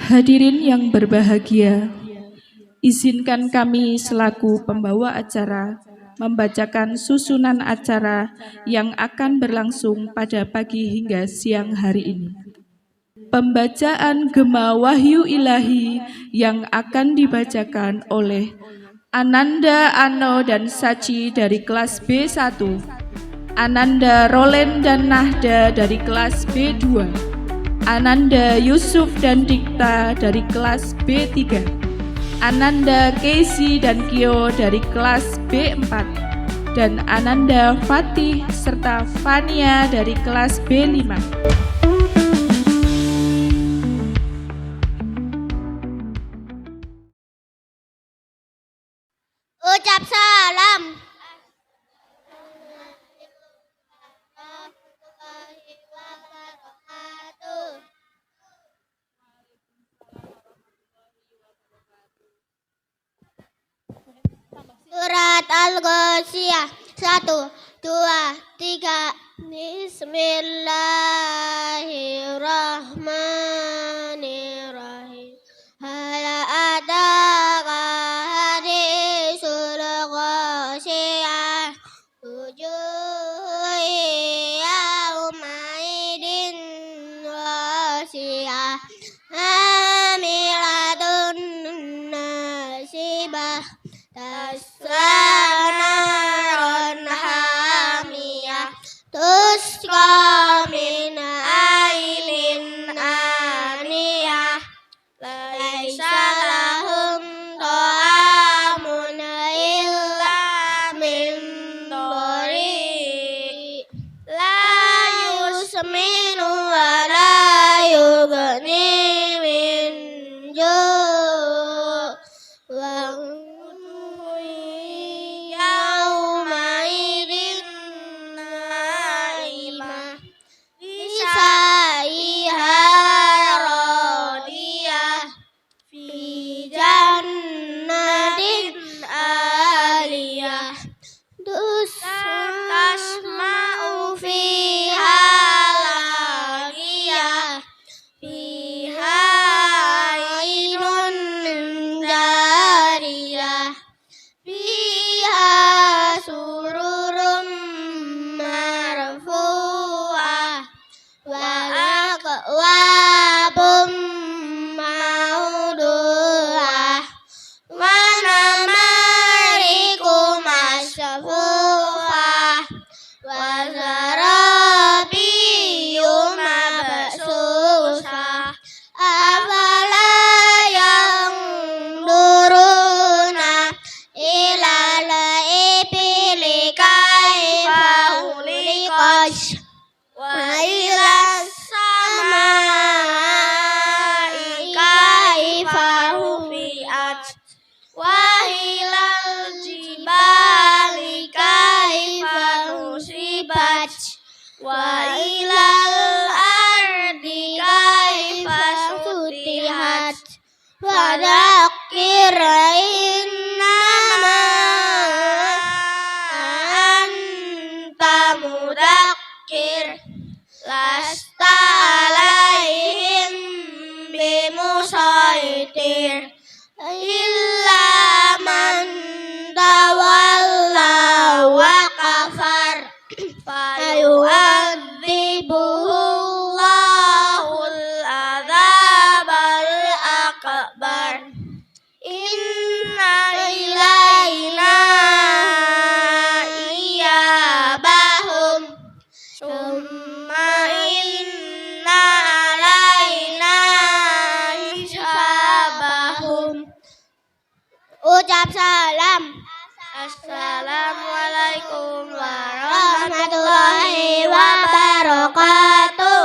Hadirin yang berbahagia, izinkan kami selaku pembawa acara membacakan susunan acara yang akan berlangsung pada pagi hingga siang hari ini. Pembacaan Gema Wahyu Ilahi yang akan dibacakan oleh Ananda Ano dan Saci dari kelas B1, Ananda Rolen dan Nahda dari kelas B2, Ananda Yusuf dan Dikta dari kelas B3, Ananda Casey dan Kio dari kelas B4, dan Ananda Fatih serta Fania dari kelas B5. Ucap salam. Surat Al-Ghasyiyah 1, 2, 3. Bismillahirrahmanirrahim. Hal ataka hadisul ghasyiyah, wujuhun yawmaidin ghasyiyah, amilatun nasibah, tasla naran hamiyah, tusqa min ainin aniyah, laisa lahum ta'amun illa min dhari, la yusminu wa la yughni min ju', wa yawmaidin naimah, lisaiha radiyah, fi jannatin aliyah, tasma'u fiha lagiyah, fiha ainun jariyah, fiha sururum marfu'ah, wa akwabum mawdu'ah, wa namariku masfu'ah, wa zarabiyu mabsusah, afala yanzuruna ilal ibili kaifa khuliqat, wa ilas samai kaifa rufi'at, wa ilal jibali kaifa nusibat, wa ilal ardi kaifa sutihat, fadzakir innama anta mudzakir, lasta alaihim bimusaitir, illa man tawalla wa kafar, fayu'adzibuhu Allahul adzabal akbar, inna ilaina iyabahum, summa inna Salam. Assalamualaikum warahmatullahi wabarakatuh.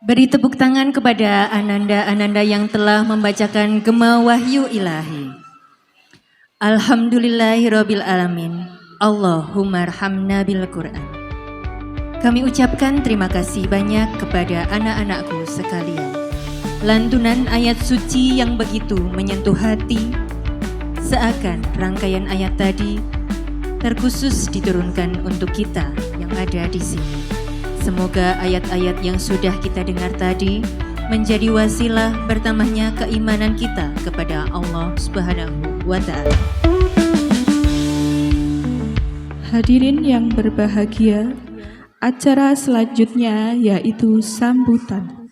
Beri tepuk tangan kepada ananda-ananda yang telah membacakan Gema Wahyu Ilahi. Alhamdulillahirabbil alamin. Allahumma arhamna bil Qur'an. Kami ucapkan terima kasih banyak kepada anak-anakku sekalian. Lantunan ayat suci yang begitu menyentuh hati, seakan rangkaian ayat tadi terkhusus diturunkan untuk kita yang ada di sini. Semoga ayat-ayat yang sudah kita dengar tadi menjadi wasilah bertambahnya keimanan kita kepada Allah Subhanahu wa Ta'ala. Hadirin yang berbahagia, acara selanjutnya yaitu sambutan.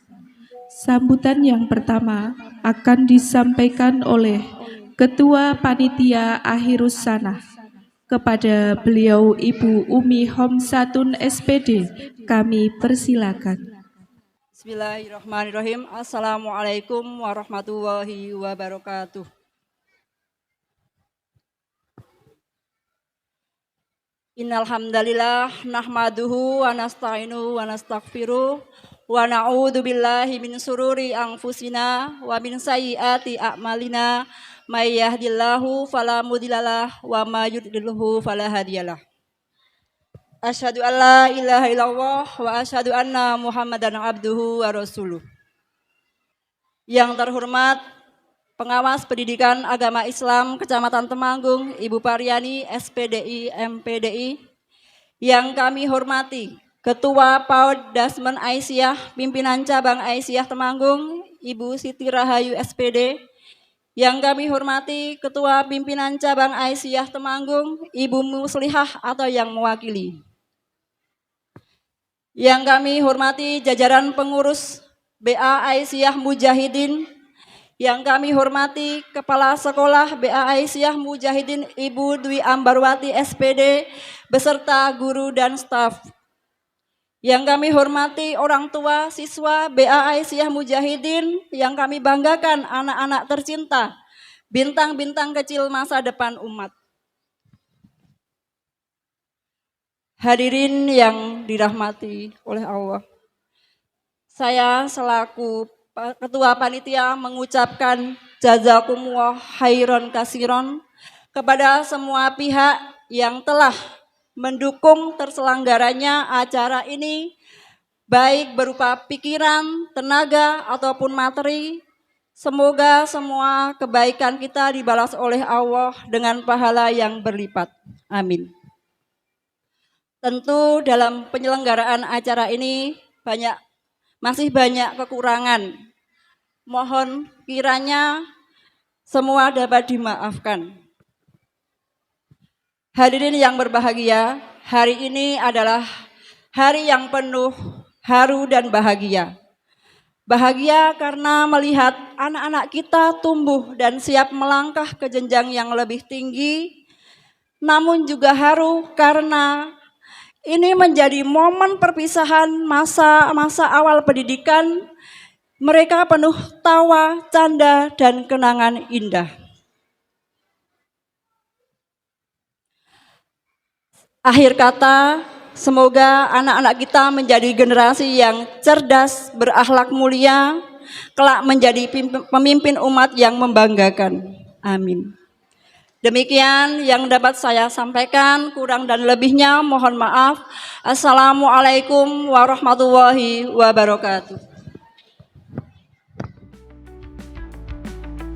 Sambutan yang pertama akan disampaikan oleh Ketua Panitia Akhirus Sanah. Kepada beliau Ibu Umi Homsatun SPD, kami persilakan. Bismillahirrahmanirrahim. Assalamualaikum warahmatullahi wabarakatuh. Innal hamdalillah nahmaduhu wa nasta'inu wa nastaghfiruh wa na'udzu billahi min sururi anfusina wa min sayyiati a'malina. May yahdihillahu fala mudhillalah wa may yudlilhu fala hadiyalah. Asyhadu an la ilaha illallah wa asyhadu anna Muhammadan abduhu wa rasuluh. Yang terhormat Pengawas Pendidikan Agama Islam Kecamatan Temanggung, Ibu Paryani SPDI MPDI. Yang kami hormati Ketua PAUD Dasmen Aisyah, Pimpinan Cabang Aisyah Temanggung, Ibu Siti Rahayu SPD. Yang kami hormati Ketua Pimpinan Cabang Aisyah Temanggung, Ibu Muslihah atau yang mewakili. Yang kami hormati jajaran pengurus BA Aisyah Mujahidin. Yang kami hormati Kepala Sekolah BA Aisyah Mujahidin Ibu Dwi Ambarwati SPD beserta guru dan staf. Yang kami hormati orang tua siswa BA Aisyah Mujahidin, yang kami banggakan anak-anak tercinta, bintang-bintang kecil masa depan umat. Hadirin yang dirahmati oleh Allah. Saya selaku Ketua Panitia mengucapkan jazakumullah khairon kasiron kepada semua pihak yang telah mendukung terselenggaranya acara ini, baik berupa pikiran, tenaga, ataupun materi. Semoga semua kebaikan kita dibalas oleh Allah dengan pahala yang berlipat. Amin. Tentu dalam penyelenggaraan acara ini masih banyak kekurangan. Mohon kiranya semua dapat dimaafkan. Hadirin yang berbahagia, hari ini adalah hari yang penuh haru dan bahagia. Bahagia karena melihat anak-anak kita tumbuh dan siap melangkah ke jenjang yang lebih tinggi. Namun juga haru karena ini menjadi momen perpisahan masa awal pendidikan. Mereka penuh tawa, canda, dan kenangan indah. Akhir kata, semoga anak-anak kita menjadi generasi yang cerdas, berakhlak mulia, kelak menjadi pemimpin umat yang membanggakan. Amin. Demikian yang dapat saya sampaikan, kurang dan lebihnya mohon maaf. Assalamualaikum warahmatullahi wabarakatuh.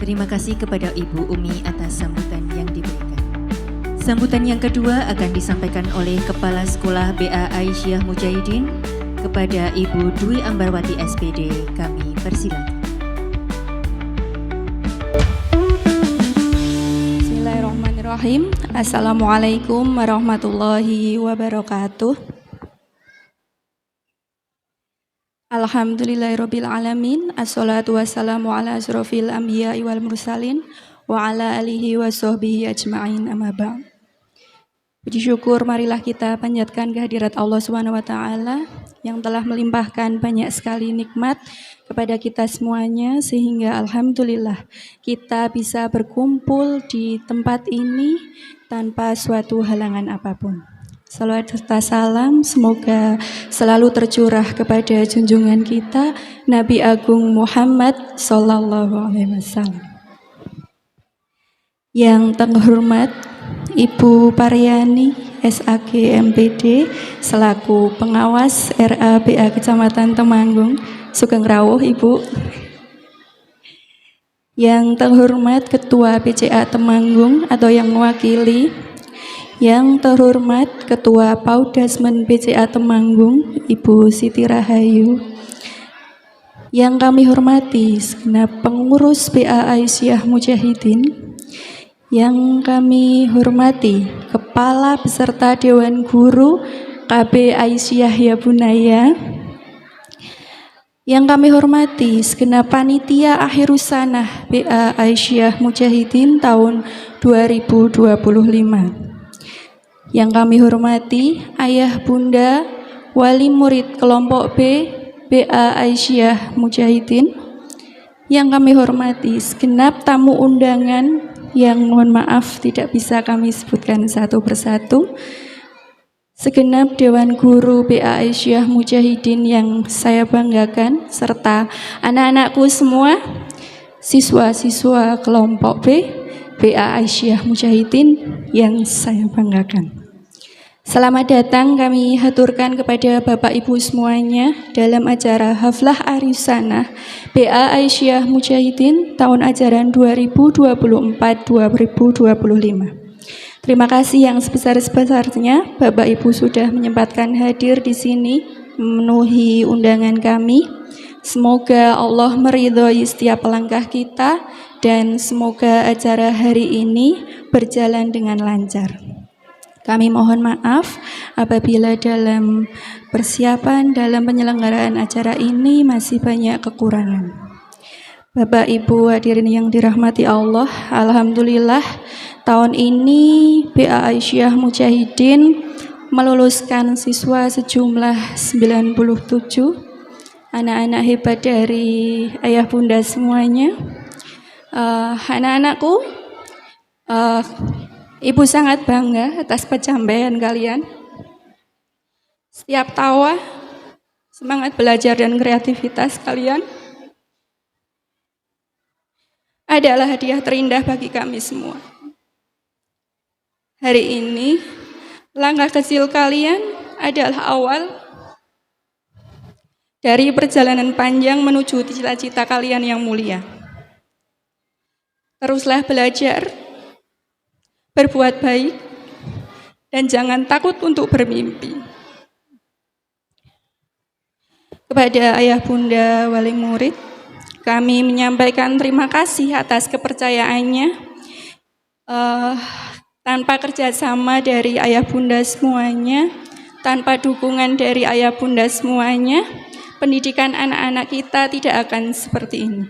Terima kasih kepada Ibu Umi atas sambutan yang diberikan. Sambutan yang kedua akan disampaikan oleh Kepala Sekolah BA Aisyah Mujahidin kepada Ibu Dwi Ambarwati SPD. Kami persilakan. Bismillahirrahmanirrahim. Assalamualaikum warahmatullahi wabarakatuh. Alhamdulillahirabbil alamin. Assalatu wassalamu ala asyrofil anbiya'i wal mursalin wa ala alihi wa sahbihi ajma'in amma ba'd. Puji syukur marilah kita panjatkan kehadirat Allah Subhanahu wa taala yang telah melimpahkan banyak sekali nikmat kepada kita semuanya sehingga alhamdulillah kita bisa berkumpul di tempat ini tanpa suatu halangan apapun. Salawat serta salam semoga selalu tercurah kepada junjungan kita Nabi Agung Muhammad sallallahu alaihi wasallam. Yang terhormat Ibu Paryani SAG MPD selaku pengawas RABA Kecamatan Temanggung, Sugeng Rawuh Ibu. Yang terhormat Ketua PCA Temanggung atau yang mewakili. Yang terhormat Ketua Paudasmen PCA Temanggung Ibu Siti Rahayu. Yang kami hormati segenap pengurus BA Aisyah Mujahidin. Yang kami hormati Kepala beserta Dewan Guru KB Aisyah Ya Bunaya. Yang kami hormati segenap panitia Akhirus Sanah BA Aisyah Mujahidin tahun 2025. Yang kami hormati Ayah Bunda Wali Murid Kelompok B BA Aisyah Mujahidin. Yang kami hormati segenap tamu undangan yang mohon maaf tidak bisa kami sebutkan satu persatu. Segenap Dewan Guru BA Aisyah Mujahidin yang saya banggakan, serta anak-anakku semua, siswa-siswa kelompok B BA Aisyah Mujahidin yang saya banggakan. Selamat datang kami haturkan kepada Bapak Ibu semuanya dalam acara Haflah Arisanah BA Aisyah Mujahidin tahun ajaran 2024-2025. Terima kasih yang sebesar-besarnya Bapak Ibu sudah menyempatkan hadir di sini memenuhi undangan kami. Semoga Allah meridhoi setiap langkah kita dan semoga acara hari ini berjalan dengan lancar. Kami mohon maaf apabila dalam persiapan dalam penyelenggaraan acara ini masih banyak kekurangan. Bapak Ibu hadirin yang dirahmati Allah, alhamdulillah tahun ini BA Aisyah Mujahidin meluluskan siswa sejumlah 97 anak-anak hebat dari ayah bunda semuanya. Anak-anakku, Ibu sangat bangga atas pencapaian kalian. Setiap tawa, semangat belajar dan kreativitas kalian adalah hadiah terindah bagi kami semua. Hari ini, langkah kecil kalian adalah awal dari perjalanan panjang menuju cita-cita kalian yang mulia. Teruslah belajar, berbuat baik, dan jangan takut untuk bermimpi. Kepada ayah bunda wali murid, kami menyampaikan terima kasih atas kepercayaannya. Tanpa kerjasama dari ayah bunda semuanya, tanpa dukungan dari ayah bunda semuanya, pendidikan anak-anak kita tidak akan seperti ini.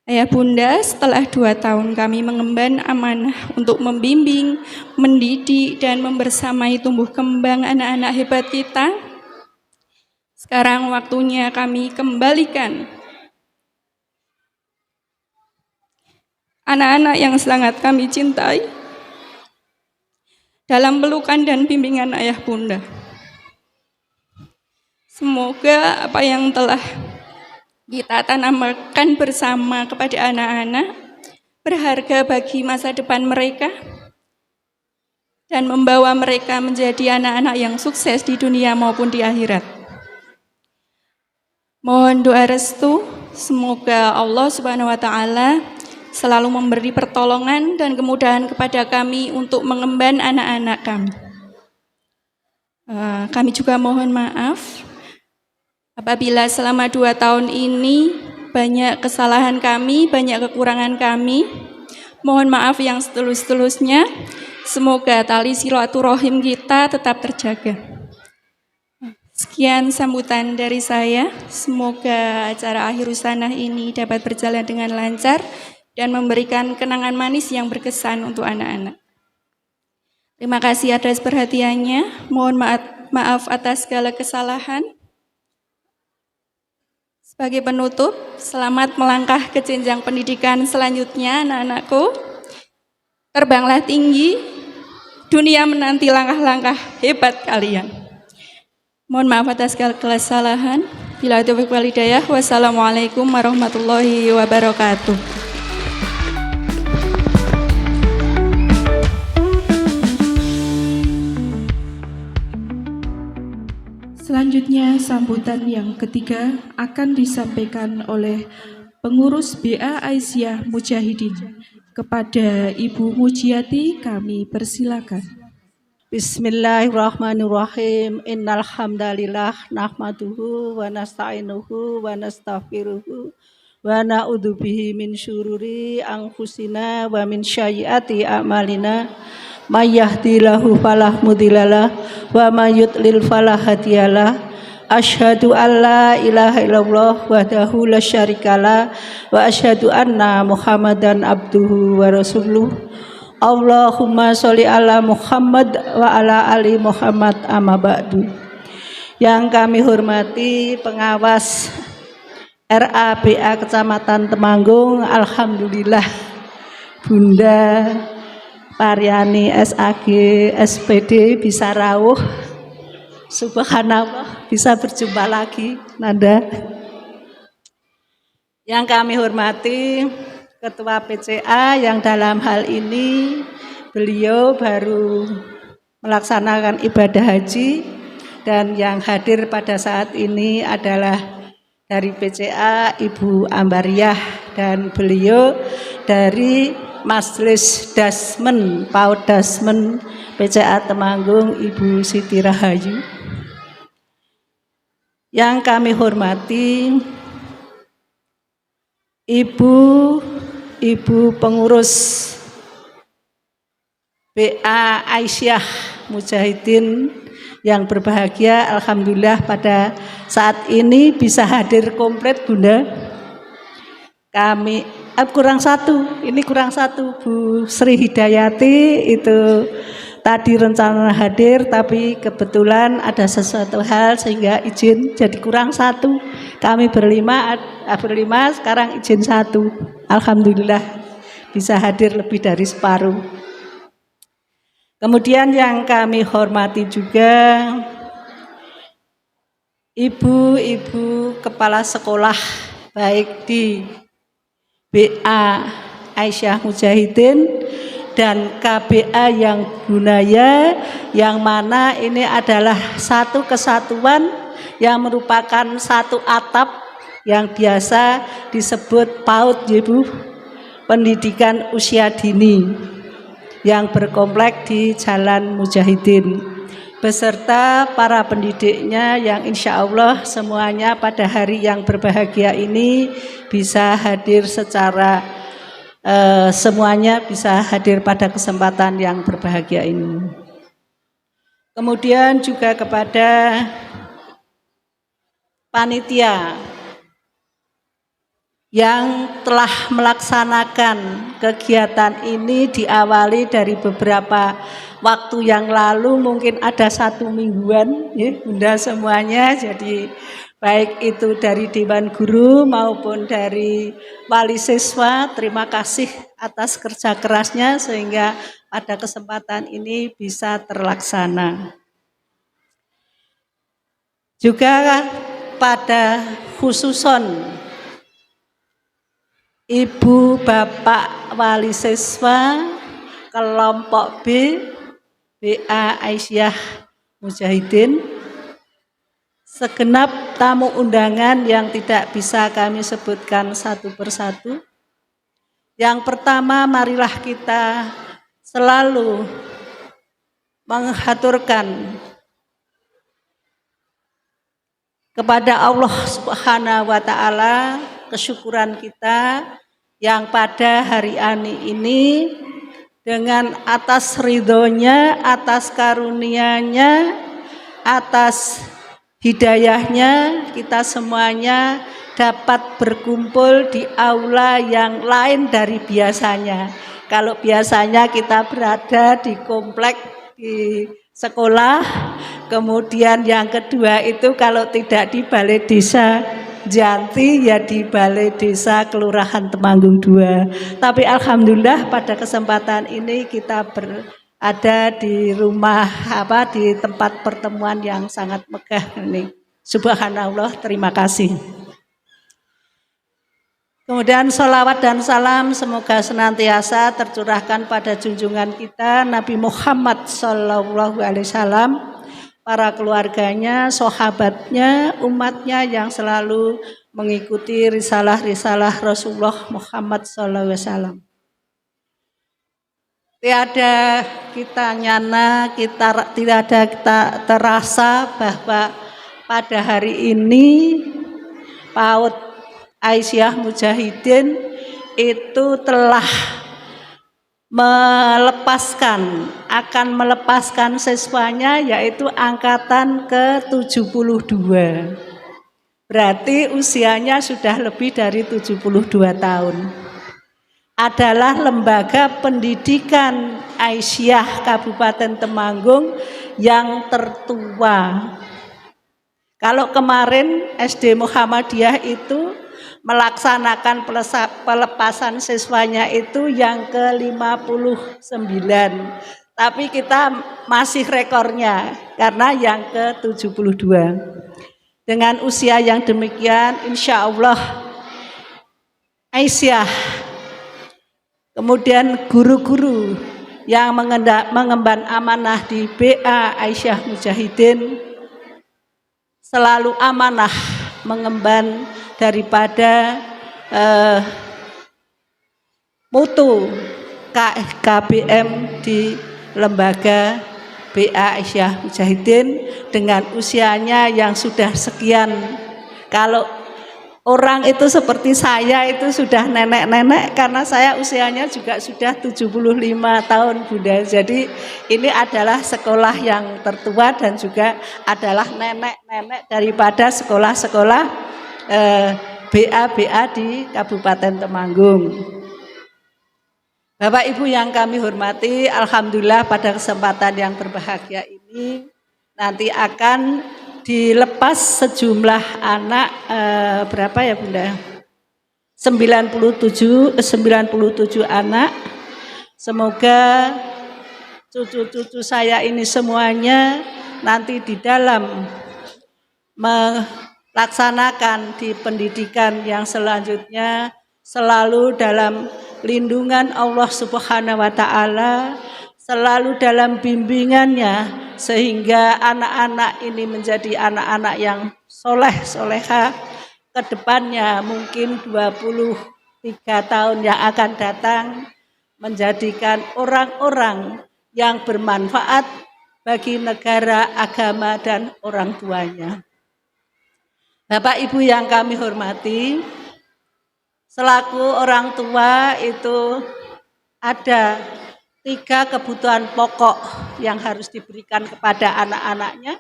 Ayah bunda, setelah 2 tahun kami mengemban amanah untuk membimbing, mendidik, dan membersamai tumbuh kembang anak-anak hebat kita, sekarang waktunya kami kembalikan anak-anak yang sangat kami cintai dalam pelukan dan bimbingan ayah bunda. Semoga apa yang telah kita tanamkan bersama kepada anak-anak berharga bagi masa depan mereka dan membawa mereka menjadi anak-anak yang sukses di dunia maupun di akhirat. Mohon doa restu, semoga Allah Subhanahu wa taala selalu memberi pertolongan dan kemudahan kepada kami untuk mengemban anak-anak kami. Kami juga mohon maaf apabila selama 2 tahun ini banyak kesalahan kami, banyak kekurangan kami. Mohon maaf yang setulus-tulusnya. Semoga tali silaturahim kita tetap terjaga. Sekian sambutan dari saya. Semoga acara Akhirus Sanah ini dapat berjalan dengan lancar dan memberikan kenangan manis yang berkesan untuk anak-anak. Terima kasih atas perhatiannya. Mohon maaf atas segala kesalahan. Sebagai penutup, selamat melangkah ke jenjang pendidikan selanjutnya anak-anakku. Terbanglah tinggi, dunia menanti langkah-langkah hebat kalian. Mohon maaf atas segala kesalahan. Bila taufiq wal hidayah. Wassalamualaikum warahmatullahi wabarakatuh. Selanjutnya, sambutan yang ketiga akan disampaikan oleh pengurus BA Aisyah Mujahidin. Kepada Ibu Mujiati kami persilakan. Bismillahirrahmanirrahim. Innal hamdalillah nahmaduhu wa nasta'inuhu wa nastaghfiruhu wa na'udzu bihi min syururi anfusina wa min sayyiati a'malina. May yahdihillahu fala mudhillalah wa may yudlil fala hadiyalah. Asyhadu an la ilaha illallah wahdahu la syarikalah wa asyhadu anna Muhammadan abduhu wa rasuluh. Allahumma sholli ala Muhammad wa ala ali Muhammad amma ba'du. Yang kami hormati pengawas RABA Kecamatan Temanggung, alhamdulillah Bunda Paryani SAG SPD bisa rawuh. Subhanallah, bisa berjumpa lagi, Nanda. Yang kami hormati Ketua PCA yang dalam hal ini beliau baru melaksanakan ibadah haji, dan yang hadir pada saat ini adalah dari PCA Ibu Ambariah, dan beliau dari Majelis Dasmen, PAUD Dasmen PCA Temanggung Ibu Siti Rahayu. Yang kami hormati Ibu pengurus BA Aisyah Mujahidin yang berbahagia, alhamdulillah pada saat ini bisa hadir komplit, Bunda. Kami kurang satu Bu Sri Hidayati itu tadi rencana hadir tapi kebetulan ada sesuatu hal sehingga izin, jadi kurang satu. Kami berlima sekarang izin satu. Alhamdulillah bisa hadir lebih dari separuh. Kemudian yang kami hormati juga ibu-ibu kepala sekolah baik di BA Aisyah Mujahidin dan KBA yang Bunaya, yang mana ini adalah satu kesatuan yang merupakan satu atap yang biasa disebut PAUD, Ibu, pendidikan usia dini, yang berkomplek di Jalan Mujahidin, beserta para pendidiknya yang insya Allah semuanya pada hari yang berbahagia ini bisa hadir secara semuanya bisa hadir pada kesempatan yang berbahagia ini. Kemudian juga kepada panitia yang telah melaksanakan kegiatan ini, diawali dari beberapa waktu yang lalu, mungkin ada 1 mingguan ya Bunda semuanya. Jadi baik itu dari Dewan Guru maupun dari wali siswa, terima kasih atas kerja kerasnya sehingga pada kesempatan ini bisa terlaksana. Juga pada khususon Ibu Bapak wali siswa kelompok B BA Aisyah Mujahidin, segenap tamu undangan yang tidak bisa kami sebutkan satu persatu. Yang pertama, marilah kita selalu menghaturkan kepada Allah Subhanahu wa Ta'ala kesyukuran kita yang pada hari ini dengan atas ridhonya, atas karunia-Nya, atas hidayahnya, kita semuanya dapat berkumpul di aula yang lain dari biasanya. Kalau biasanya kita berada di komplek di sekolah, kemudian yang kedua itu kalau tidak di Balai Desa Janti ya di Balai Desa Kelurahan Temanggung 2. Tapi alhamdulillah pada kesempatan ini kita berada di rumah di tempat pertemuan yang sangat megah ini. Subhanallah, terima kasih. Kemudian sholawat dan salam semoga senantiasa tercurahkan pada junjungan kita Nabi Muhammad SAW, para keluarganya, sahabatnya, umatnya yang selalu mengikuti risalah-risalah Rasulullah Muhammad SAW. Tiada kita nyana, tidak ada kita terasa bahwa pada hari ini PAUD Aisyah Mujahidin itu telah akan melepaskan siswanya yaitu angkatan ke-72. Berarti usianya sudah lebih dari 72 tahun. Adalah lembaga pendidikan Aisyah Kabupaten Temanggung yang tertua. Kalau kemarin SD Muhammadiyah itu melaksanakan pelepasan siswanya itu yang ke-59. Tapi kita masih rekornya karena yang ke-72. Dengan usia yang demikian, insya Allah Aisyah, kemudian guru-guru yang mengemban amanah di BA Aisyah Mujahidin selalu amanah mengemban daripada mutu KBM di lembaga BA Aisyah Mujahidin dengan usianya yang sudah sekian. Kalau orang itu seperti saya itu sudah nenek-nenek karena saya usianya juga sudah 75 tahun Bunda. Jadi ini adalah sekolah yang tertua dan juga adalah nenek-nenek daripada sekolah-sekolah BA di Kabupaten Temanggung. Bapak Ibu yang kami hormati, alhamdulillah pada kesempatan yang berbahagia ini nanti akan dilepas sejumlah anak berapa ya Bunda? 97 anak. Semoga cucu-cucu saya ini semuanya nanti di dalam melaksanakan di pendidikan yang selanjutnya selalu dalam lindungan Allah Subhanahu wa taala, selalu dalam bimbingannya sehingga anak-anak ini menjadi anak-anak yang soleh-soleha ke depannya mungkin 23 tahun yang akan datang menjadikan orang-orang yang bermanfaat bagi negara, agama dan orang tuanya. Bapak Ibu yang kami hormati, selaku orang tua itu ada 3 kebutuhan pokok yang harus diberikan kepada anak-anaknya.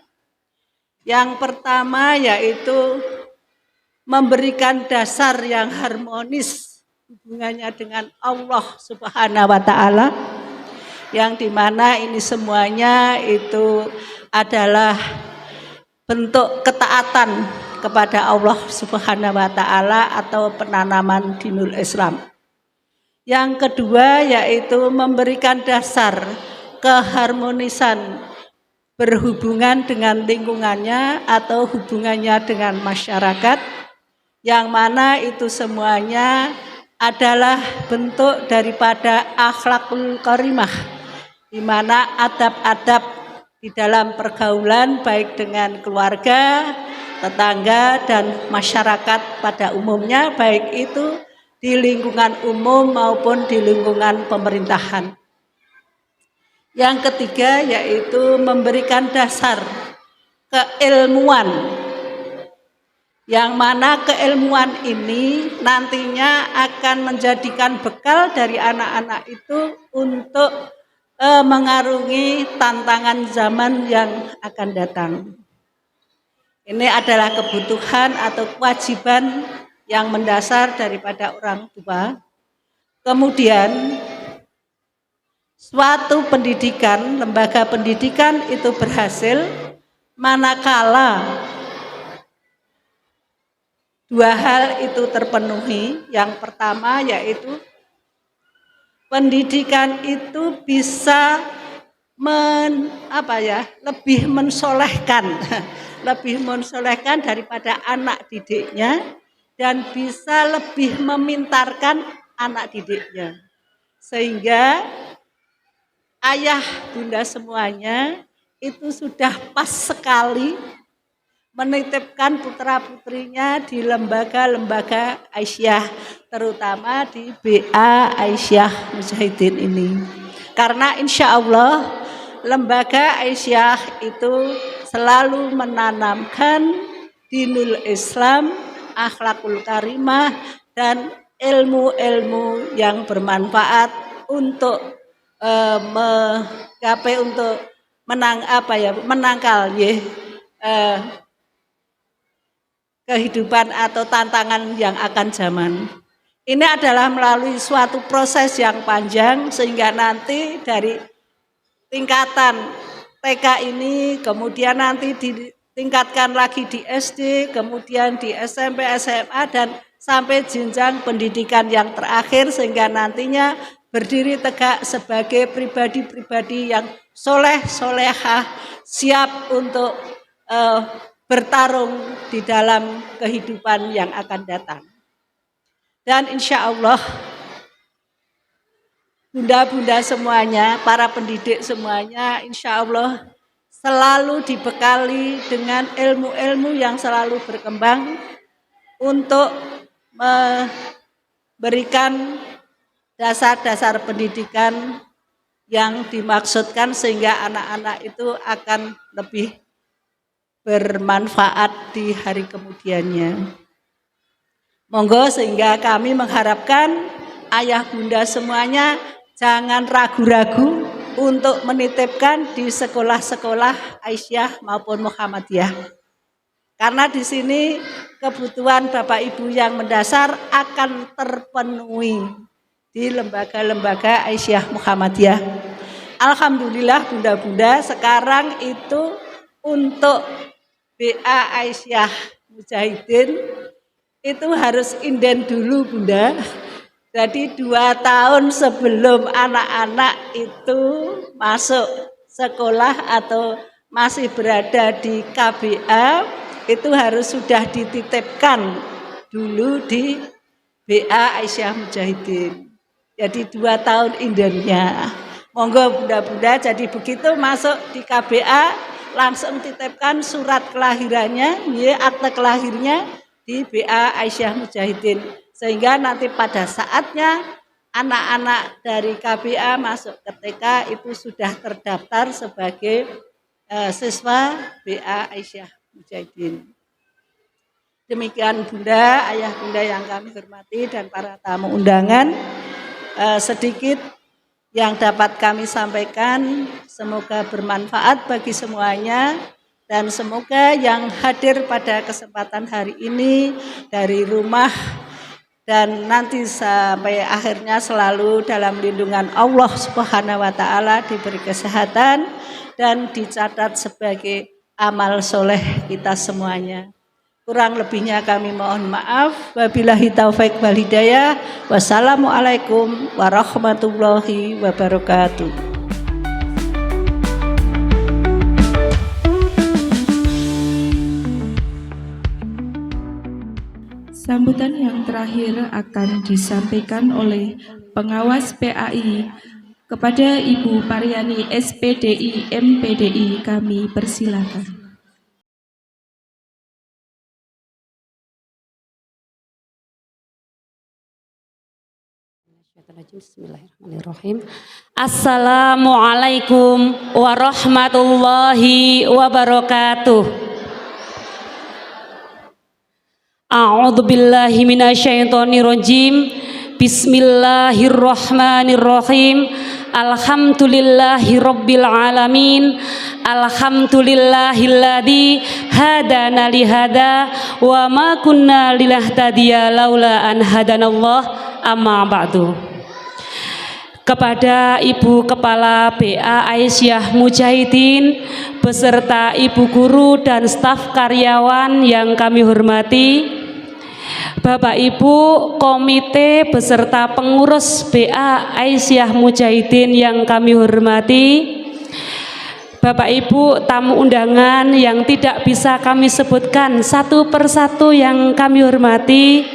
Yang pertama yaitu memberikan dasar yang harmonis hubungannya dengan Allah Subhanahu wa taala, yang dimana ini semuanya itu adalah bentuk ketaatan kepada Allah Subhanahu wa taala atau penanaman dinul Islam. Yang kedua yaitu memberikan dasar keharmonisan berhubungan dengan lingkungannya atau hubungannya dengan masyarakat, yang mana itu semuanya adalah bentuk daripada akhlakul karimah, di mana adab-adab di dalam pergaulan baik dengan keluarga, tetangga dan masyarakat pada umumnya, baik itu di lingkungan umum maupun di lingkungan pemerintahan. Yang ketiga yaitu memberikan dasar keilmuan, yang mana keilmuan ini nantinya akan menjadikan bekal dari anak-anak itu untuk mengarungi tantangan zaman yang akan datang. Ini adalah kebutuhan atau kewajiban yang mendasar daripada orang tua. Kemudian suatu pendidikan, lembaga pendidikan itu berhasil manakala dua hal itu terpenuhi. Yang pertama yaitu pendidikan itu bisa lebih mensolehkan daripada anak didiknya dan bisa lebih memintarkan anak didiknya. Sehingga ayah bunda semuanya itu sudah pas sekali menitipkan putra-putrinya di lembaga-lembaga Aisyah, terutama di BA Aisyah Mujahidin ini. Karena insya Allah lembaga Aisyah itu selalu menanamkan dinul Islam, akhlakul karimah, dan ilmu-ilmu yang bermanfaat untuk menangkal kehidupan atau tantangan yang akan zaman. Ini adalah melalui suatu proses yang panjang sehingga nanti dari tingkatan TK ini kemudian nanti ditingkatkan lagi di SD, kemudian di SMP, SMA dan sampai jenjang pendidikan yang terakhir sehingga nantinya berdiri tegak sebagai pribadi-pribadi yang soleh, solehah, siap untuk bertarung di dalam kehidupan yang akan datang. Dan insya Allah bunda-bunda semuanya, para pendidik semuanya, insya Allah selalu dibekali dengan ilmu-ilmu yang selalu berkembang untuk memberikan dasar-dasar pendidikan yang dimaksudkan sehingga anak-anak itu akan lebih bermanfaat di hari kemudiannya. Monggo sehingga kami mengharapkan ayah bunda semuanya jangan ragu-ragu untuk menitipkan di sekolah-sekolah Aisyah maupun Muhammadiyah. Karena di sini kebutuhan Bapak Ibu yang mendasar akan terpenuhi di lembaga-lembaga Aisyah Muhammadiyah. Alhamdulillah bunda-bunda sekarang itu untuk BA Aisyah Mujahidin itu harus inden dulu bunda. Jadi 2 tahun sebelum anak-anak itu masuk sekolah atau masih berada di KBA itu harus sudah dititipkan dulu di BA Aisyah Mujahidin. Jadi 2 tahun indennya. Monggo bunda-bunda jadi begitu masuk di KBA langsung titipkan surat kelahirannya, akte kelahirnya di BA Aisyah Mujahidin. Sehingga nanti pada saatnya anak-anak dari KBA masuk ke TK itu sudah terdaftar sebagai siswa BA Aisyah Mujahidin. Demikian bunda, ayah bunda yang kami hormati dan para tamu undangan, sedikit yang dapat kami sampaikan, semoga bermanfaat bagi semuanya dan semoga yang hadir pada kesempatan hari ini dari rumah dan nanti sampai akhirnya selalu dalam lindungan Allah Subhanahu wa taala, diberi kesehatan dan dicatat sebagai amal soleh kita semuanya. Kurang lebihnya kami mohon maaf. Wabillahi taufik wal hidayah. Wassalamualaikum warahmatullahi wabarakatuh. Sambutan yang terakhir akan disampaikan oleh pengawas PAI kepada Ibu Paryani SPDI MPDI. Kami persilakan. Bismillahirrahmanirrahim. Assalamualaikum warahmatullahi wabarakatuh. A'udzu billahi minasyaitonir rajim. Bismillahirrahmanirrahim. Alhamdulillahi rabbil alamin. Alhamdulillahilladzi hadana li hada wa ma kunna linahtadiya laula an hadanallah. Amma ba'du. kepada Ibu Kepala BA Aisyah Mujahidin beserta Ibu Guru dan staf karyawan yang kami hormati, Bapak Ibu Komite beserta pengurus BA Aisyah Mujahidin yang kami hormati, Bapak Ibu tamu undangan yang tidak bisa kami sebutkan satu persatu yang kami hormati,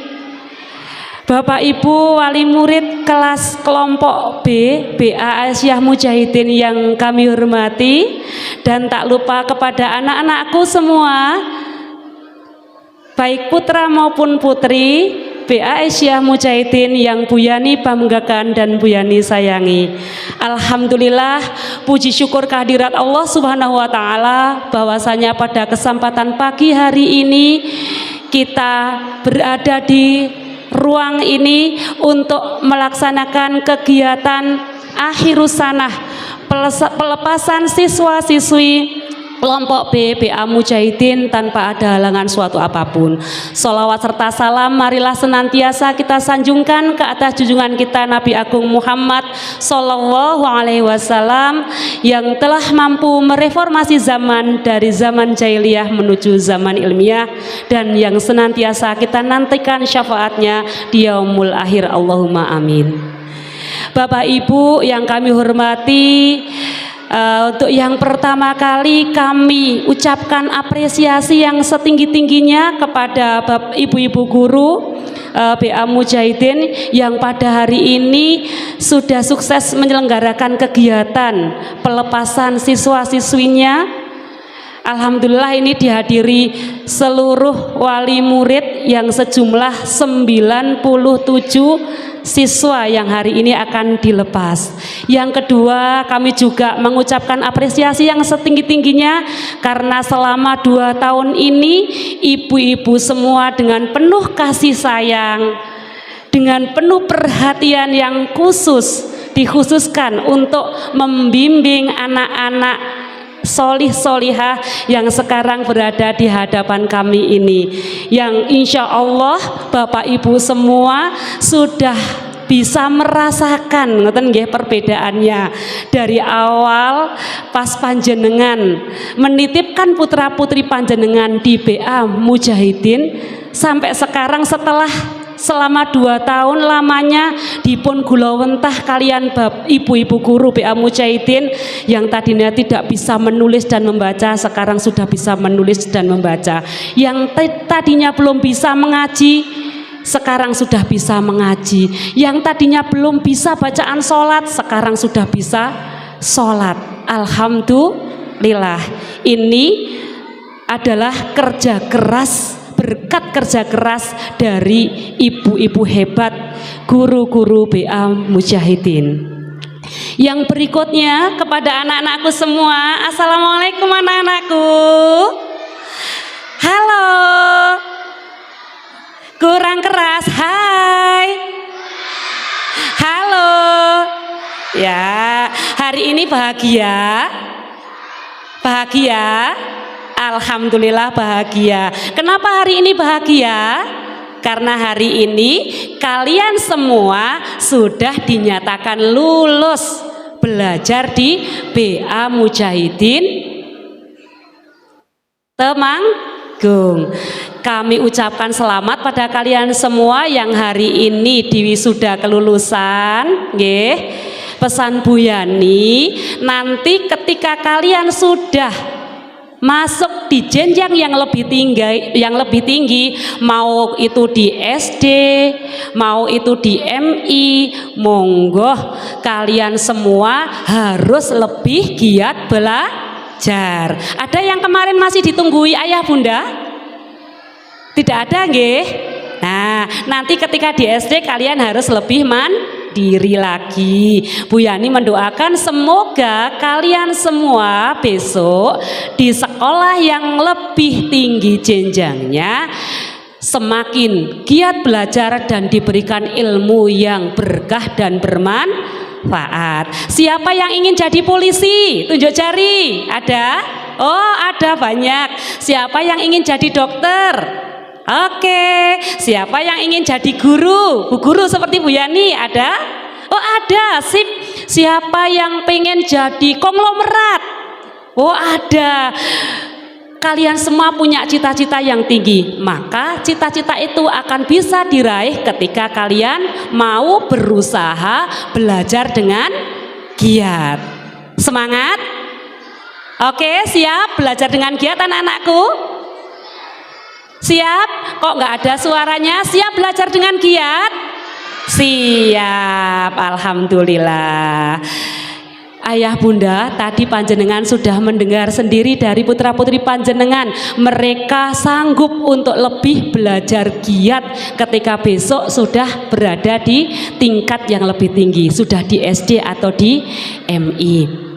Bapak Ibu wali murid kelas kelompok B BA Aisyah Mujahidin yang kami hormati, dan tak lupa kepada anak-anakku semua, baik putra maupun putri BA Aisyah Mujahidin yang Bu Yani banggakan dan Bu Yani sayangi. Alhamdulillah, puji syukur kehadirat Allah Subhanahu wa taala bahwasanya pada kesempatan pagi hari ini kita berada di ruang ini untuk melaksanakan kegiatan akhirus sanah pelepasan siswa-siswi kelompok B BA Mujahidin tanpa ada halangan suatu apapun. Sholawat serta salam marilah senantiasa kita sanjungkan ke atas junjungan kita Nabi Agung Muhammad Sallallahu Alaihi Wasallam yang telah mampu mereformasi zaman dari zaman jahiliyah menuju zaman ilmiah, dan yang senantiasa kita nantikan syafaatnya di yaumul akhir. Allahumma amin. Bapak Ibu yang kami hormati, untuk yang pertama kali kami ucapkan apresiasi yang setinggi-tingginya kepada ibu-ibu guru BA Mujahidin yang pada hari ini sudah sukses menyelenggarakan kegiatan pelepasan siswa-siswinya. Alhamdulillah ini dihadiri seluruh wali murid yang sejumlah 97 siswa yang hari ini akan dilepas. Yang kedua, kami juga mengucapkan apresiasi yang setinggi-tingginya karena selama 2 tahun ini ibu-ibu semua dengan penuh kasih sayang, dengan penuh perhatian yang dikhususkan untuk membimbing anak-anak solih solihah yang sekarang berada di hadapan kami ini, yang insya Allah Bapak Ibu semua sudah bisa merasakan ngoten nggih perbedaannya dari awal pas panjenengan menitipkan putra putri panjenengan di BA Mujahidin sampai sekarang setelah selama 2 tahun lamanya dipun gulawentah kalian ibu-ibu guru BA Mujahidin yang tadinya tidak bisa menulis dan membaca, sekarang sudah bisa menulis dan membaca. Yang tadinya belum bisa mengaji, sekarang sudah bisa mengaji. Yang tadinya belum bisa bacaan sholat, sekarang sudah bisa sholat. Alhamdulillah, ini adalah kerja keras, berkat kerja keras dari ibu-ibu hebat guru-guru BA Mujahidin. Yang berikutnya kepada anak-anakku semua, assalamualaikum anak-anakku. Halo. Kurang keras. Hai. Halo. Ya, hari ini bahagia. Bahagia. Alhamdulillah bahagia. Kenapa hari ini bahagia? Karena hari ini kalian semua sudah dinyatakan lulus belajar di BA Mujahidin Temanggung. Kami ucapkan selamat pada kalian semua yang hari ini diwisuda kelulusan. Nggih. Pesan Bu Yani, nanti ketika kalian sudah masuk di jenjang yang lebih tinggi, mau itu di SD, mau itu di MI, monggo kalian semua harus lebih giat belajar. Ada yang kemarin masih ditunggui ayah bunda? Tidak ada nggih? Nah, nanti ketika di SD kalian harus lebih mandiri lagi. Bu Yani mendoakan semoga kalian semua besok di sekolah yang lebih tinggi jenjangnya semakin giat belajar dan diberikan ilmu yang berkah dan bermanfaat. Siapa yang ingin jadi polisi? Tunjuk jari. Ada? Oh, ada banyak. Siapa yang ingin jadi dokter? Oke, siapa yang ingin jadi guru? Bu guru seperti Bu Yani ada? Oh ada, sip. Siapa yang pengen jadi konglomerat? Oh ada. Kalian semua punya cita-cita yang tinggi, maka cita-cita itu akan bisa diraih ketika kalian mau berusaha belajar dengan giat. Semangat? Oke, siap belajar dengan giat anak-anakku? Siap? Kok nggak ada suaranya? Siap belajar dengan giat? Siap, alhamdulillah. Ayah bunda, tadi panjenengan sudah mendengar sendiri dari putra putri panjenengan, mereka sanggup untuk lebih belajar giat ketika besok sudah berada di tingkat yang lebih tinggi, sudah di SD atau di MI.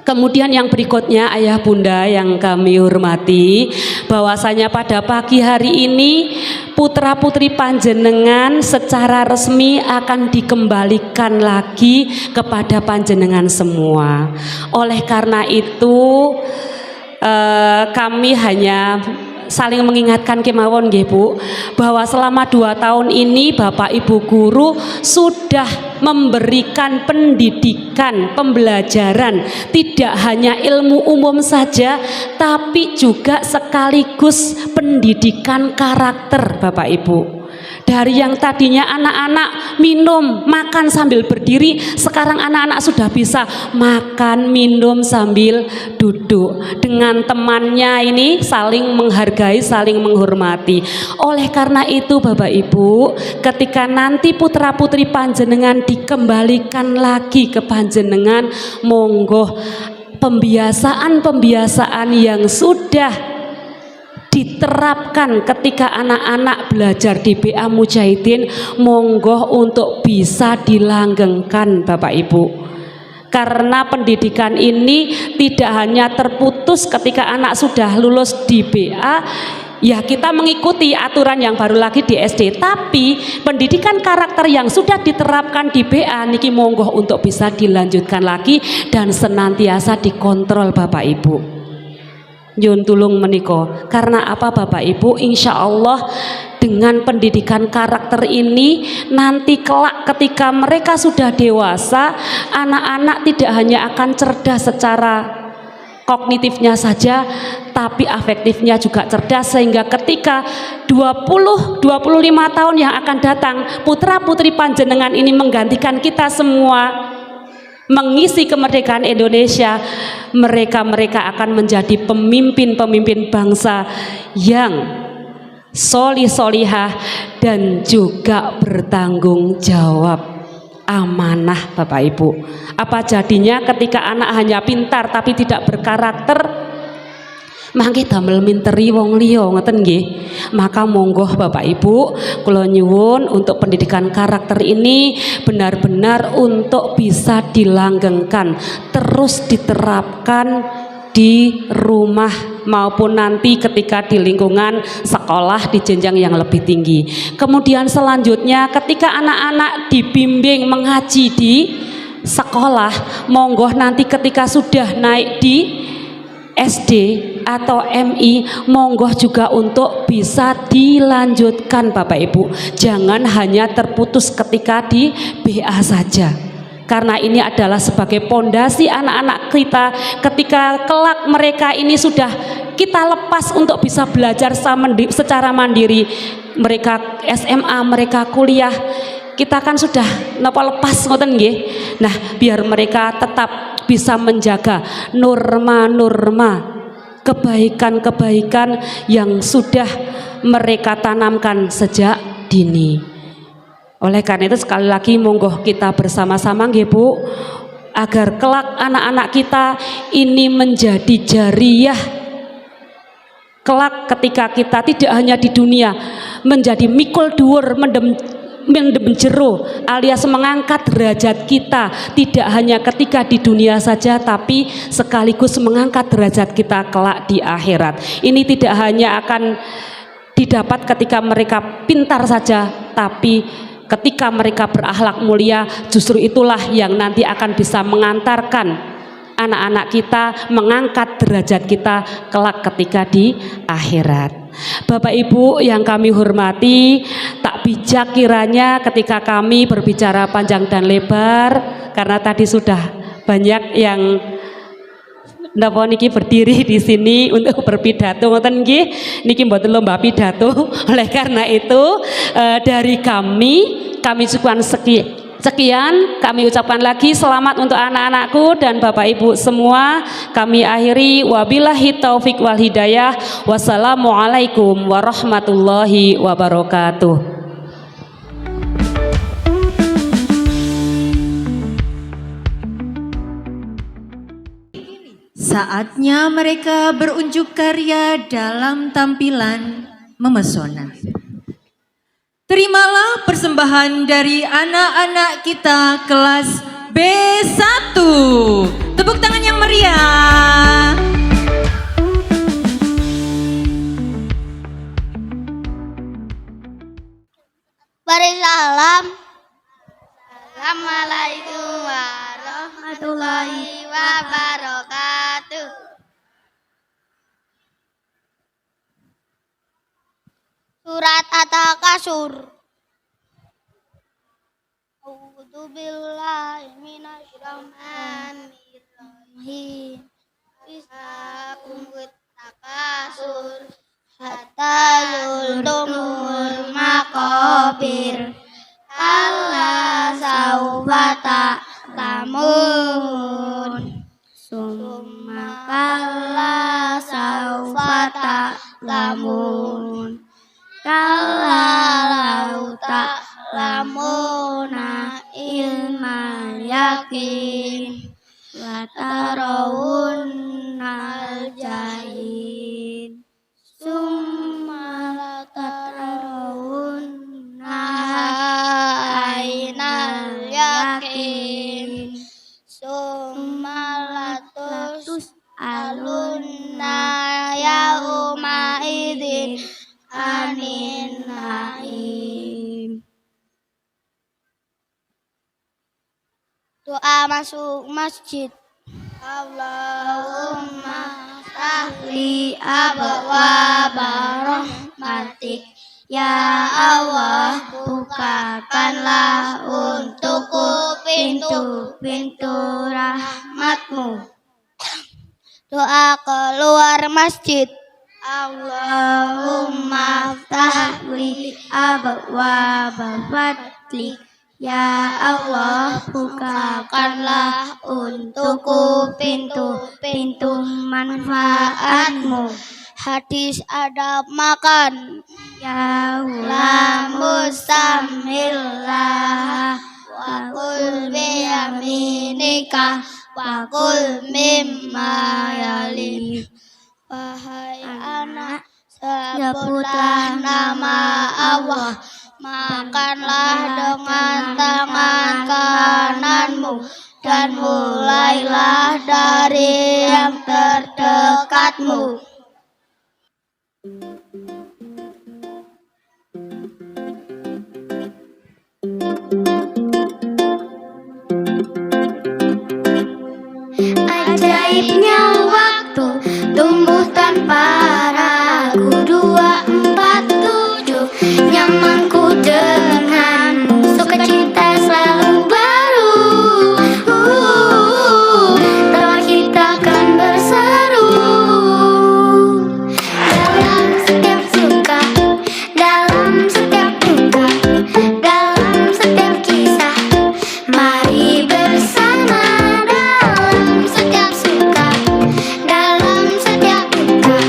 Kemudian yang berikutnya ayah bunda yang kami hormati, bahwasanya pada pagi hari ini putra putri panjenengan secara resmi akan dikembalikan lagi kepada panjenengan semua. Oleh karena itu kami hanya saling mengingatkan kemawon nggih Bu, bahwa selama 2 tahun ini Bapak Ibu guru sudah memberikan pendidikan, pembelajaran tidak hanya ilmu umum saja, tapi juga sekaligus pendidikan karakter Bapak Ibu. Dari yang tadinya anak-anak minum, makan sambil berdiri, sekarang anak-anak sudah bisa makan, minum sambil duduk. Dengan temannya ini saling menghargai, saling menghormati. Oleh karena itu Bapak Ibu, ketika nanti putra-putri panjenengan dikembalikan lagi ke panjenengan, monggo pembiasaan-pembiasaan yang sudah diterapkan ketika anak-anak belajar di BA Mujahidin, monggo untuk bisa dilanggengkan Bapak Ibu. Karena pendidikan ini tidak hanya terputus ketika anak sudah lulus di BA, ya kita mengikuti aturan yang baru lagi di SD, tapi pendidikan karakter yang sudah diterapkan di BA niki monggo untuk bisa dilanjutkan lagi dan senantiasa dikontrol Bapak Ibu. Nyun tulung meniko. Karena apa Bapak Ibu? Insya Allah dengan pendidikan karakter ini nanti kelak ketika mereka sudah dewasa, anak-anak tidak hanya akan cerdas secara kognitifnya saja, tapi afektifnya juga cerdas, sehingga ketika 20-25 tahun yang akan datang, putra-putri panjenengan ini menggantikan kita semua mengisi kemerdekaan Indonesia, mereka akan menjadi pemimpin-pemimpin bangsa yang solih-solihah dan juga bertanggung jawab, amanah Bapak Ibu. Apa jadinya ketika anak hanya pintar tapi tidak berkarakter? Mangke damel minteri wong liya ngoten nggih. Maka monggo Bapak Ibu kula nyuwun untuk pendidikan karakter ini benar-benar untuk bisa dilanggengkan, terus diterapkan di rumah maupun nanti ketika di lingkungan sekolah di jenjang yang lebih tinggi. Kemudian selanjutnya ketika anak-anak dibimbing mengaji di sekolah, monggo nanti ketika sudah naik di SD atau MI, monggo juga untuk bisa dilanjutkan Bapak Ibu. Jangan hanya terputus ketika di BA saja. Karena ini adalah sebagai pondasi anak-anak kita ketika kelak mereka ini sudah kita lepas untuk bisa belajar secara mandiri. Mereka SMA, mereka kuliah, kita kan sudah napa lepas ngoten nggih. Nah, biar mereka tetap bisa menjaga norma-norma kebaikan-kebaikan yang sudah mereka tanamkan sejak dini. Oleh karena itu sekali lagi monggo kita bersama-sama nggih Bu, agar kelak anak-anak kita ini menjadi jariyah kelak ketika kita tidak hanya di dunia menjadi mikul dhuwur mendem jero alias mengangkat derajat kita, tidak hanya ketika di dunia saja tapi sekaligus mengangkat derajat kita kelak di akhirat. Ini tidak hanya akan didapat ketika mereka pintar saja, tapi ketika mereka berakhlak mulia, justru itulah yang nanti akan bisa mengantarkan anak-anak kita, mengangkat derajat kita kelak ketika di akhirat. Bapak Ibu yang kami hormati, tak bijak kiranya ketika kami berbicara panjang dan lebar, karena tadi sudah banyak yang napa niki berdiri di sini untuk berpidato ngoten nggih, niki mboten lomba pidato. Oleh karena itu dari kami cukupkan sekian, kami ucapkan lagi selamat untuk anak-anakku dan Bapak Ibu semua. Kami akhiri wabillahi taufik wal hidayah. Wassalamualaikum warahmatullahi wabarakatuh. Saatnya mereka berunjuk karya dalam tampilan memesona. Terimalah persembahan dari anak-anak kita kelas B1. Tepuk tangan yang meriah. Beri salam. Assalamualaikum warahmatullahi wabarakatuh. Surat At-Takasur. A'udzu billahi minasyaitonir rajim. Bismillahirrahmanirrahim. Takasur hatta zurtumul maqabir. Kalla saufa ta'lamun. Summa kalla saufa ta'lamun. Kalla lau ta'lamuna ilmal yakin. Wa tarawunnal jahim. Summa la tarawunna ainal yakin. Summa la tus'alunna yauma idzin anin naim. Doa masuk masjid. Allahumma tahli abwaaba rahmatik. Ya Allah, bukakanlah untukku pintu-pintu rahmatmu. Doa keluar masjid. Allahumma tahli abwaaba fadlik. Ya Allah, bukakanlah untukku pintu-pintu manfaatmu. Hadis adab makan. Ya ulamus samillah wa kul biyaminika wa kul mimma yalik. Wahai anak, sebutlah nama Allah, makanlah dengan tangan kananmu, dan mulailah dari yang terdekatmu. Ajaibnya waktu tumbuh tanpa ragu. 247 nyamanku denganmu, sukacita selalu baru. Tawa kita akan berseru dalam setiap suka, dalam setiap duka, dalam setiap kisah. Mari bersama dalam setiap suka, dalam setiap duka.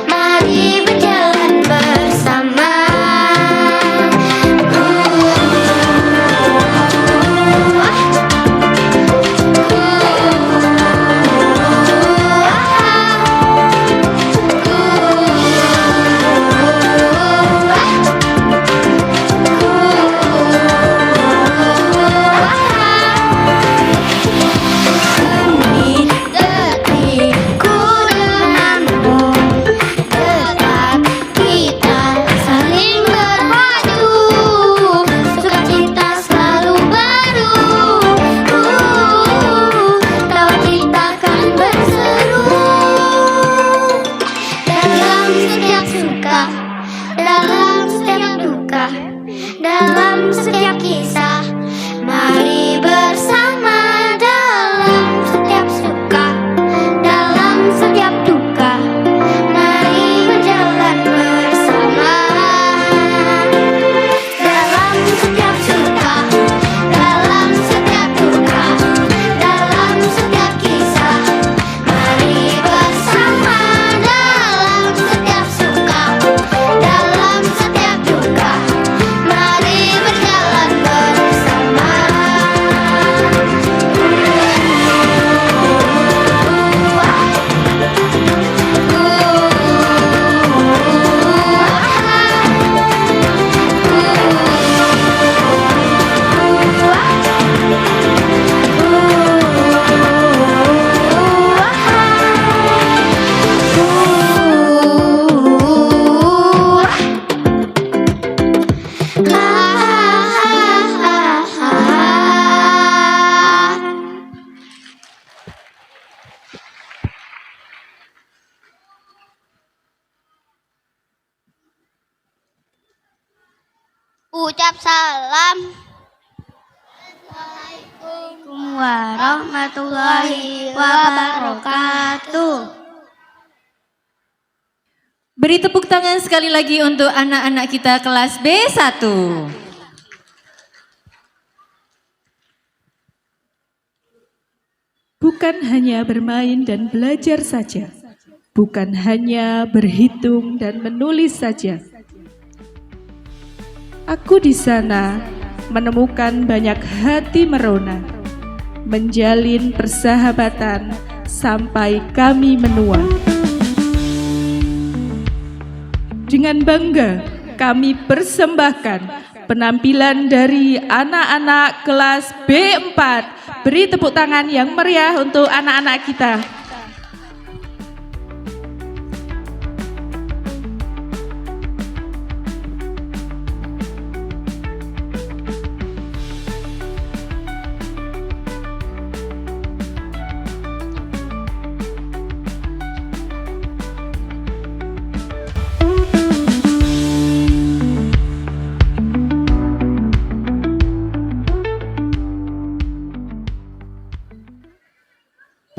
Mari berjalan bersama. dalam setiap kisah. Mari bersama dalam setiap suka, dalam setiap duka. Mari berjalan bersama dalam setiap suka, dalam setiap duka, dalam setiap kisah. Mari bersama dalam setiap suka, dalam setiap duka. Mari berjalan bersama. Ucap salam. Assalamualaikum warahmatullahi wabarakatuh. Beri tepuk tangan sekali lagi untuk anak-anak kita kelas B1. Bukan hanya bermain dan belajar saja, bukan hanya berhitung dan menulis saja. Aku di sana menemukan banyak hati merona, menjalin persahabatan sampai kami menua. Dengan bangga kami persembahkan penampilan dari anak-anak kelas B4. Beri tepuk tangan yang meriah untuk anak-anak kita.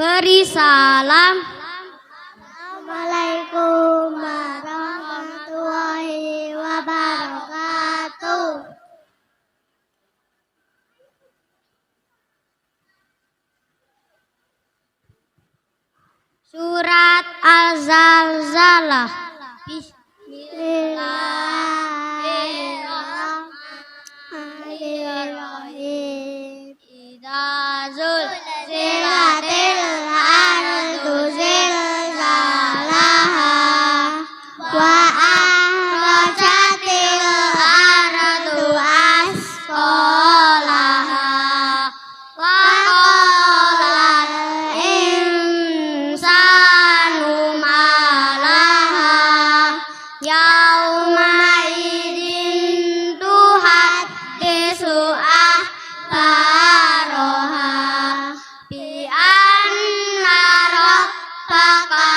Beri salam. Assalamualaikum warahmatullahi wabarakatuh. Surat Al-Zalzalah. Bismillahirrahmanirrahim. Idza zulzilatil ardu zilzalaha wa akhrajatil ardu asqalaha wa qalal insanu ma laha yauma idzin tuhaddisu akhbaraha bi anna rabbaka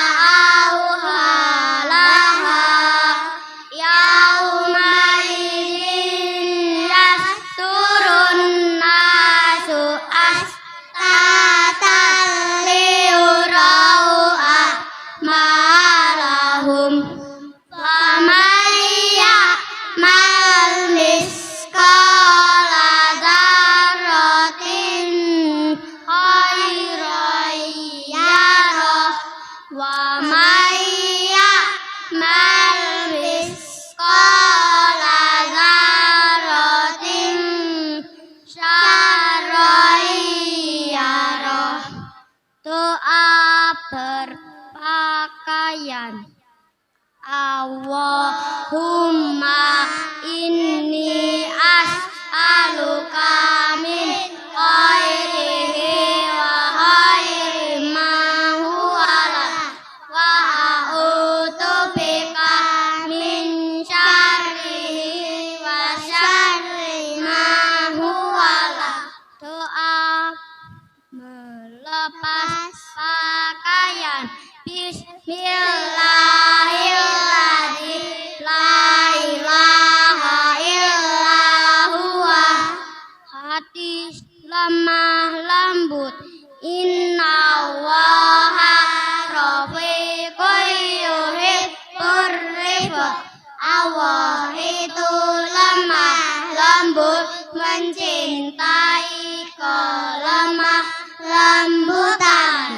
awhalaha yauma idzin yasturun nasu astatan liyurau a'malahum faman ya'mal miskala dzarratin khairan yarah wa man ya'mal miskala dzarratin syarran yarah. Doa berpakaian. Allahumma inni as'aluka min khairihi wa khairi ma huwa lak wa a'udzubika min syarrihi wa syarri ma huwa lak. Doa melepas pakaian. Bismillahirrahmanirrahim. La ilaha illa mencintai kelemah lembutan.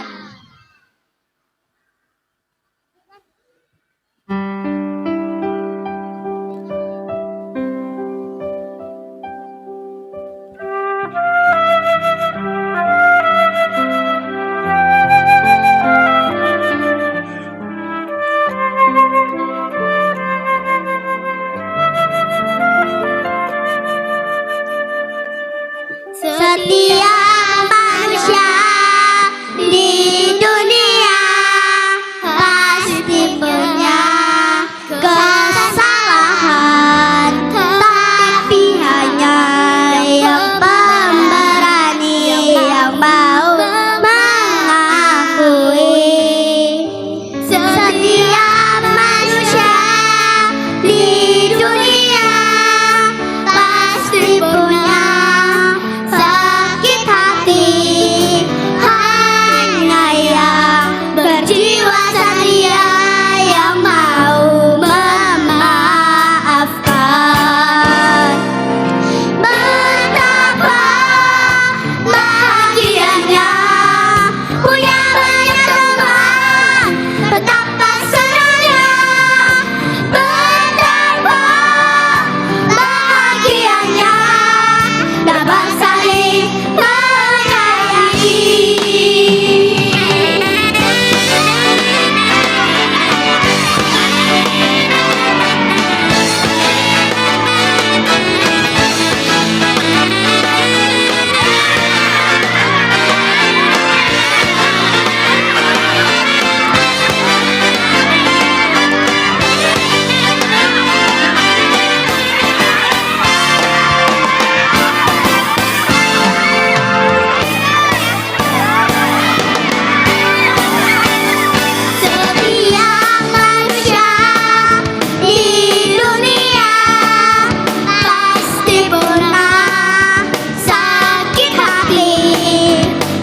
Setiap manusia di dunia pasti punya kesalahan, tapi hanya yang pemberani yang mau mengakui. Setiap manusia di dunia pasti punya sakit hati, hanya yang berjiwa satria yang mau memaafkan. Betapa bahagianya punya banyak teman, betapa senangnya, betapa bahagianya dapat saling menyayangi. Setiap manusia di dunia pasti punya sakit hati,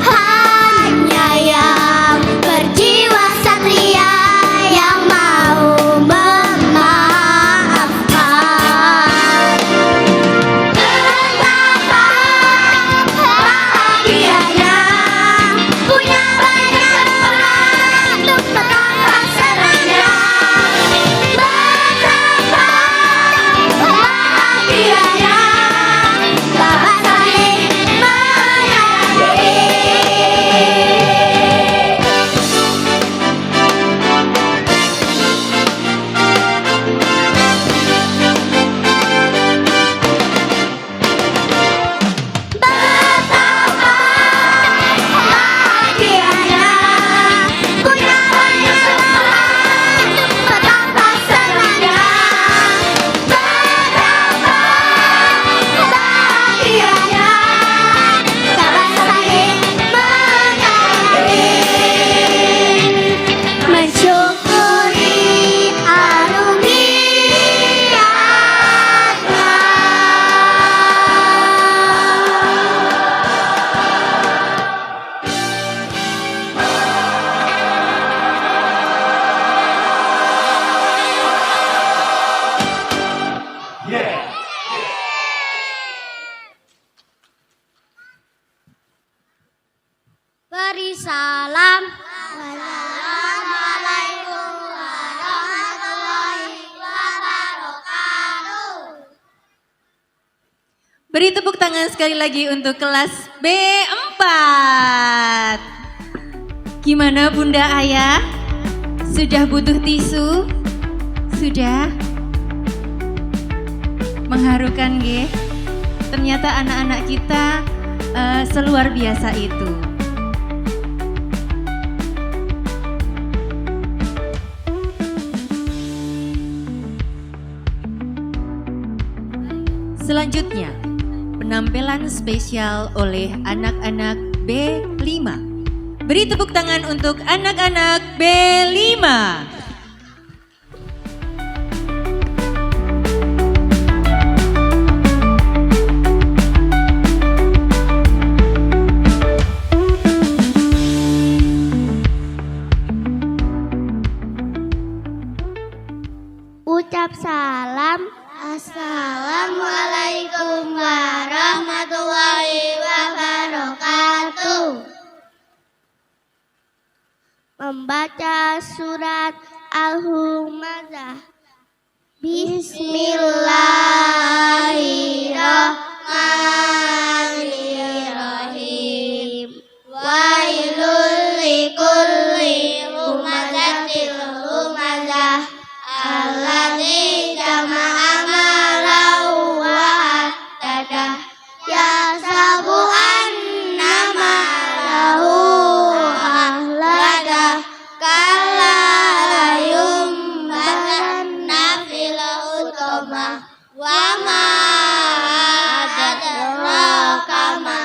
hanya yang berjiwa satria yang mau memaafkan. Betapa bahagianya punya banyak teman, betapa senangnya, betapa bahagianya dapat saling menyayangi. Betapa bahagianya punya banyak teman, betapa senangnya, betapa bahagianya dapat saling menyayangi. Mensyukuri beri salam. Wassalamualaikum warahmatullahi wabarakatuh. Beri tepuk tangan sekali lagi untuk kelas B4. Gimana Bunda Ayah? Sudah butuh tisu? Sudah? Mengharukan nggih? Ternyata anak-anak kita seluar biasa itu. Selanjutnya, penampilan spesial oleh anak-anak B5. Beri tepuk tangan untuk anak-anak B5. Ucap salam. Assalamualaikum warahmatullahi membaca surat Al-Humazah. Bismillahirrahmanirrahim. Wailul likulli humazatil humazah alladzi jama'a malahu wa addadah yahsabu anna malahu ahladah kalla layumbaranna fil hutama wa ma adraka ma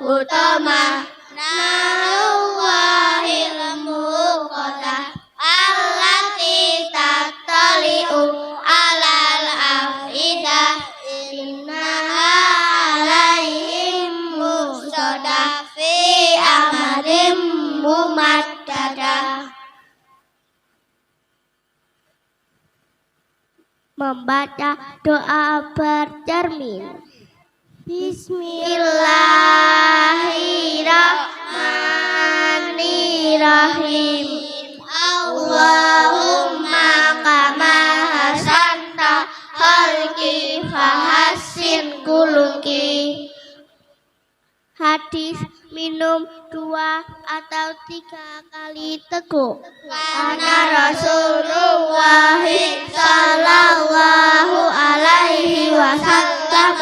hutama Nawahil muqadah allati tattali'u alal afidah innaha alaihim musadah fi amadim mumaddadah. Membaca doa bercermin. Bismillahirrahmanirrahim. Allahumma kama hasanta khalqi fahassin kuluki. Hadis minum 2 atau 3 kali teguk. Karena Rasulullah sallallahu alaihi wasallam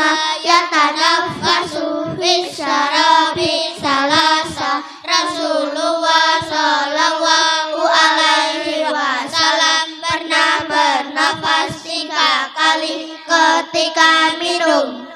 yatanaffasu fis syarabi salasa. Rasulullah sallallahu alaihi wasallam pernah bernafas 3 kali ketika minum.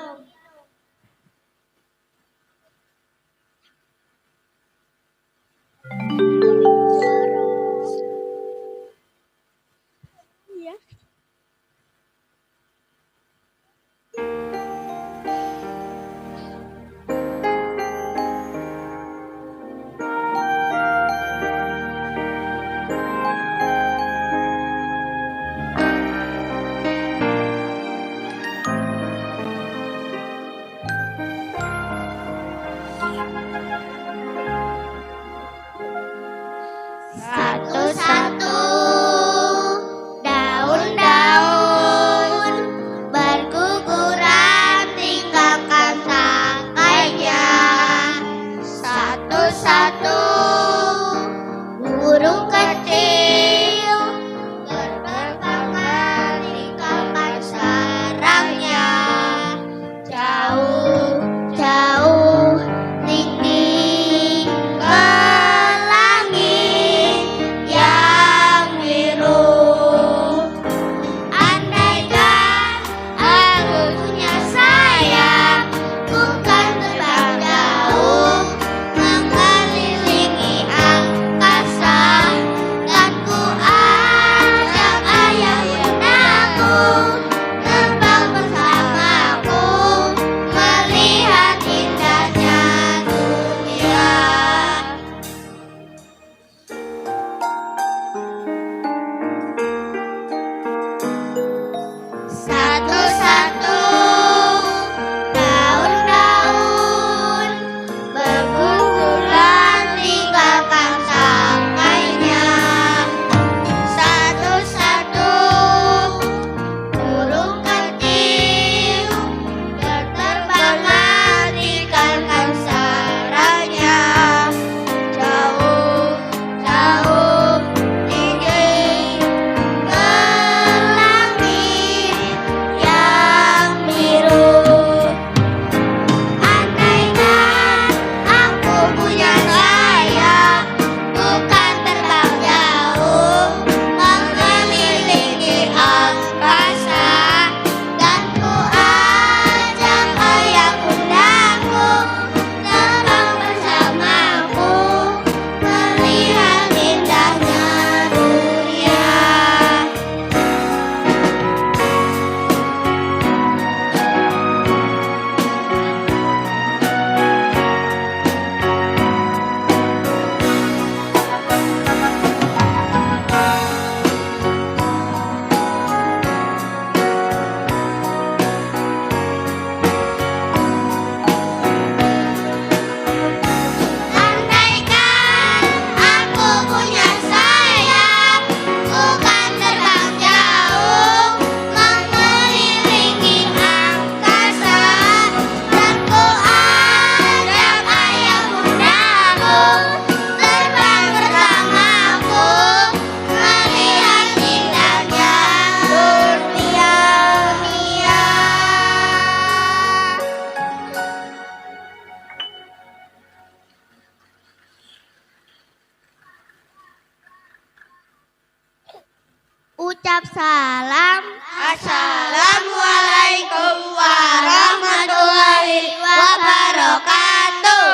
ucap salam. Assalamualaikum warahmatullahi wabarakatuh.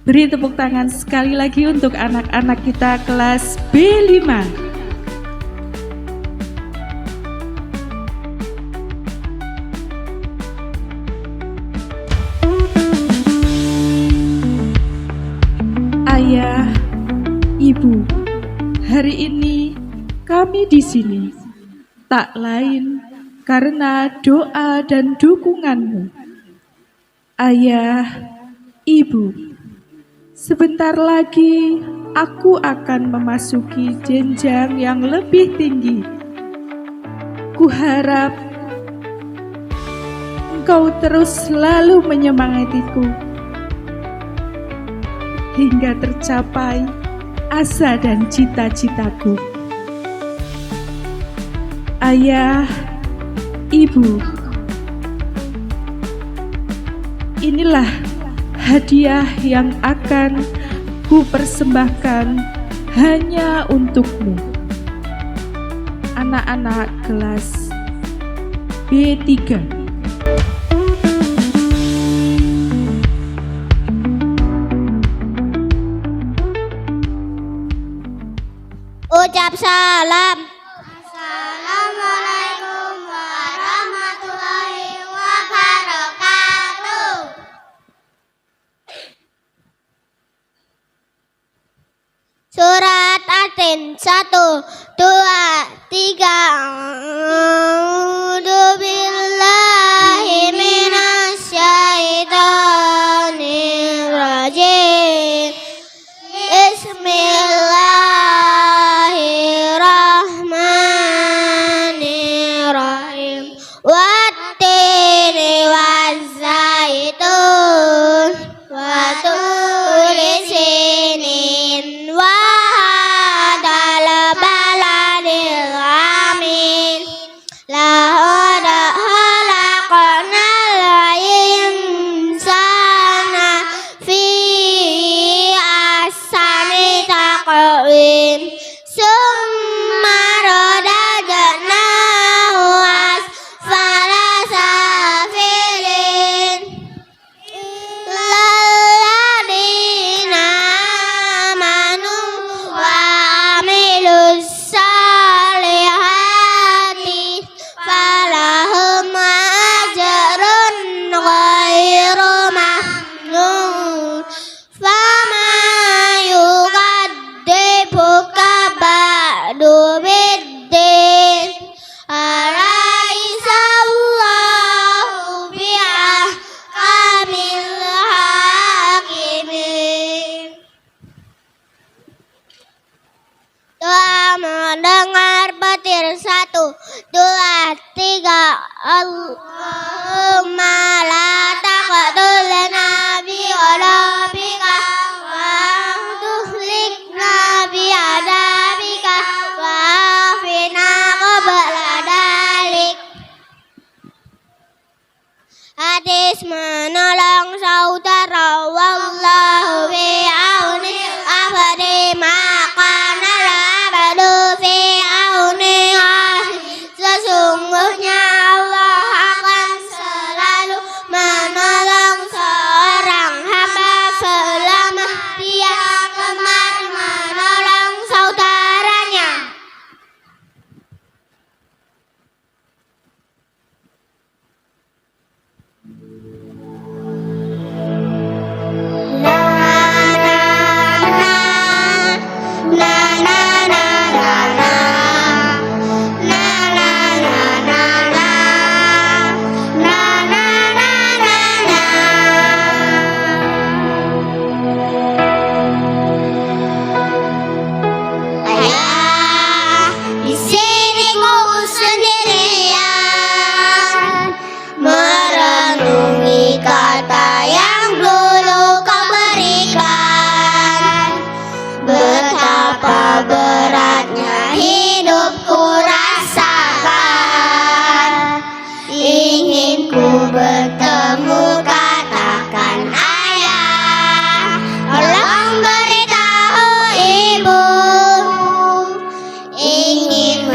Beri tepuk tangan sekali lagi untuk anak-anak kita kelas B5. Ayah, Ibu, hari ini kami di sini tak lain karena doa dan dukunganmu. Ayah, Ibu, sebentar lagi aku akan memasuki jenjang yang lebih tinggi. Kuharap engkau terus selalu menyemangatiku hingga tercapai asa dan cita-citaku. Ayah, Ibu, inilah hadiah yang akan ku persembahkan hanya untukmu. Anak-anak kelas B3. Ucap salam. Assalamualaikum warahmatullahi wabarakatuh. Surat Atin 1, 2, 3. A'udzu billahi minasyaitonir rajim. Bismillahirrahmanirrahim. Wattini wazzaitun wa turi sinin wa hadal baladil amin. Laqad khalaqnal insana fi ahsani taqwim. Summa radadnahu asfala safilin. Lalladzina amanu wa amilus salihati falahum ajrun ghairu mamnun. Fama yukadzibuka ba'du biddin. Alaihissallahu bi'ahkamil hakimin. Doa mendengar petir 1, 2, 3. Allahumma la taqtulna bi ghadabika wa tuhlikna bi adabika wa afina qabla dalik. Hadis menolong saudara, wallahu fi auni abdi maqana abdu fi auni akhi. Sesungguhnya Allah akan selalu menolong seorang hamba selama dia gemar menolong saudaranya. Ayah, di sini ku sendirian merenungi kata yang dulu kau berikan. Betapa beratnya hidupku rasakan. Ingin ku bertemu, katakan ayah. Tolong beritahu ibu. Ingin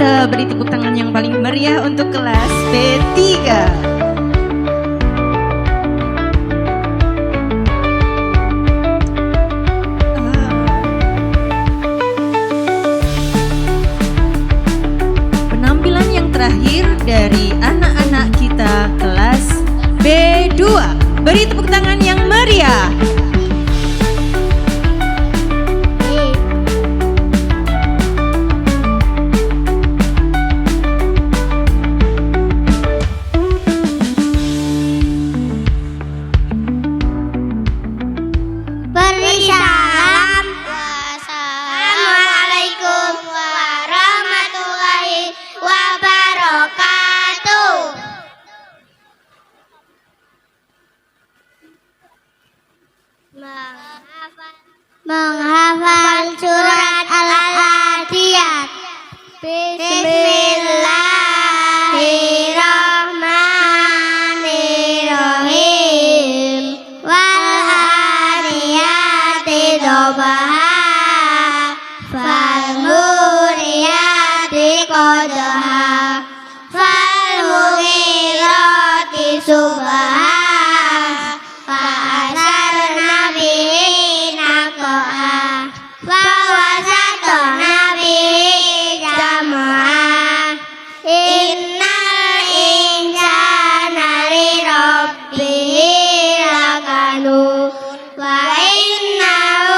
bisa beri tepuk tangan yang paling meriah untuk kelas B3. Penampilan yang terakhir dari anak-anak kita kelas B2. Beri tepuk tangan yang meriah. Beri salam. Wassalamualaikum warahmatullahi wabarakatuh. Menghafal surat Al-Adiyat. Bismillahirrahmanirrahim. Wal adiyati dobaha, fal muriyati qadha, fal mughirati subha, fa'asarna bihi naqa'a, fawasatna bihi jam'a. Innal insana li rabbihi lakanu wa innahu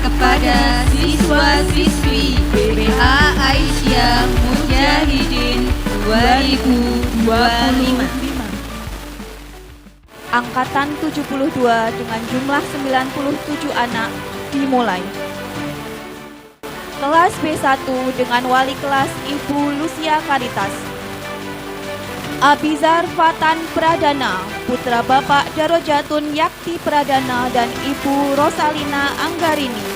kepada siswa-siswi BPA Aisyah Mujahidin 2025. Angkatan 72 dengan jumlah 97 anak dimulai. Kelas B1 dengan wali kelas Ibu Lucia Karitas. Abizar Fatan Pradana, putra Bapak Darojatun Yakti Pradana dan Ibu Rosalina Anggarini.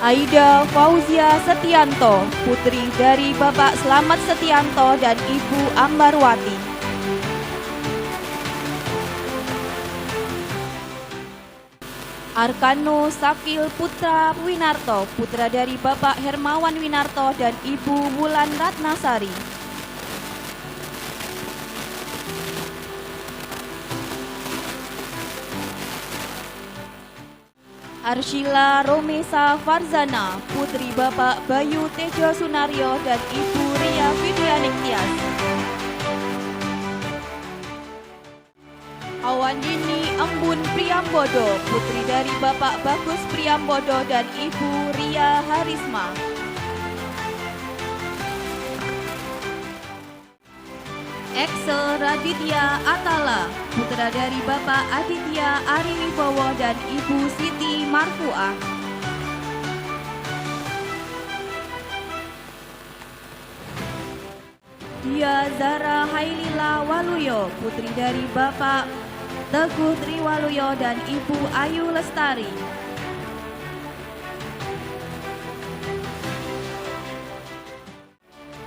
Aida Fauzia Setianto, putri dari Bapak Slamet Setianto dan Ibu Ambarwati. Arkano Sakil Putra Winarto, putra dari Bapak Hermawan Winarto dan Ibu Wulan Ratnasari. Arshila Romesa Farzana, putri Bapak Bayu Tejo Sunario dan Ibu Ria Vidyaning Tias. Awandini Embun Priambodo, putri dari Bapak Bagus Priambodo dan Ibu Ria Harisma. Excel Raditya Atala, putra dari Bapak Aditya Ariwibowo dan Ibu Siti Marfuah. Dia Zara Hailila Waluyo, putri dari Bapak Teguh Triwaluyo dan Ibu Ayu Lestari.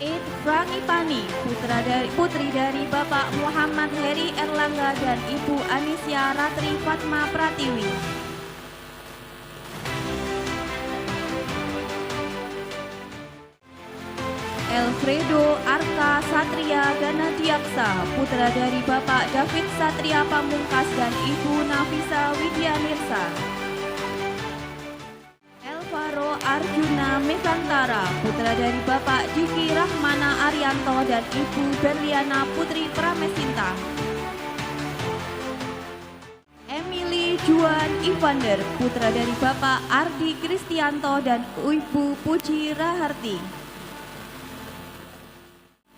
Ed Frangipani, putri dari Bapak Muhammad Heri Erlangga dan Ibu Anisya Ratri Fatma Pratiwi. Alfredo Arka Satria Ganadiaksa, putra dari Bapak David Satria Pamungkas dan Ibu Nafisa Widyanirsa. Elvaro Arjuna Mekantara, putra dari Bapak Diki Rahmana Arianto dan Ibu Berliana Putri Pramesinta. Emily Juan Ivander, putra dari Bapak Ardi Kristianto dan Ibu Puji Raharti.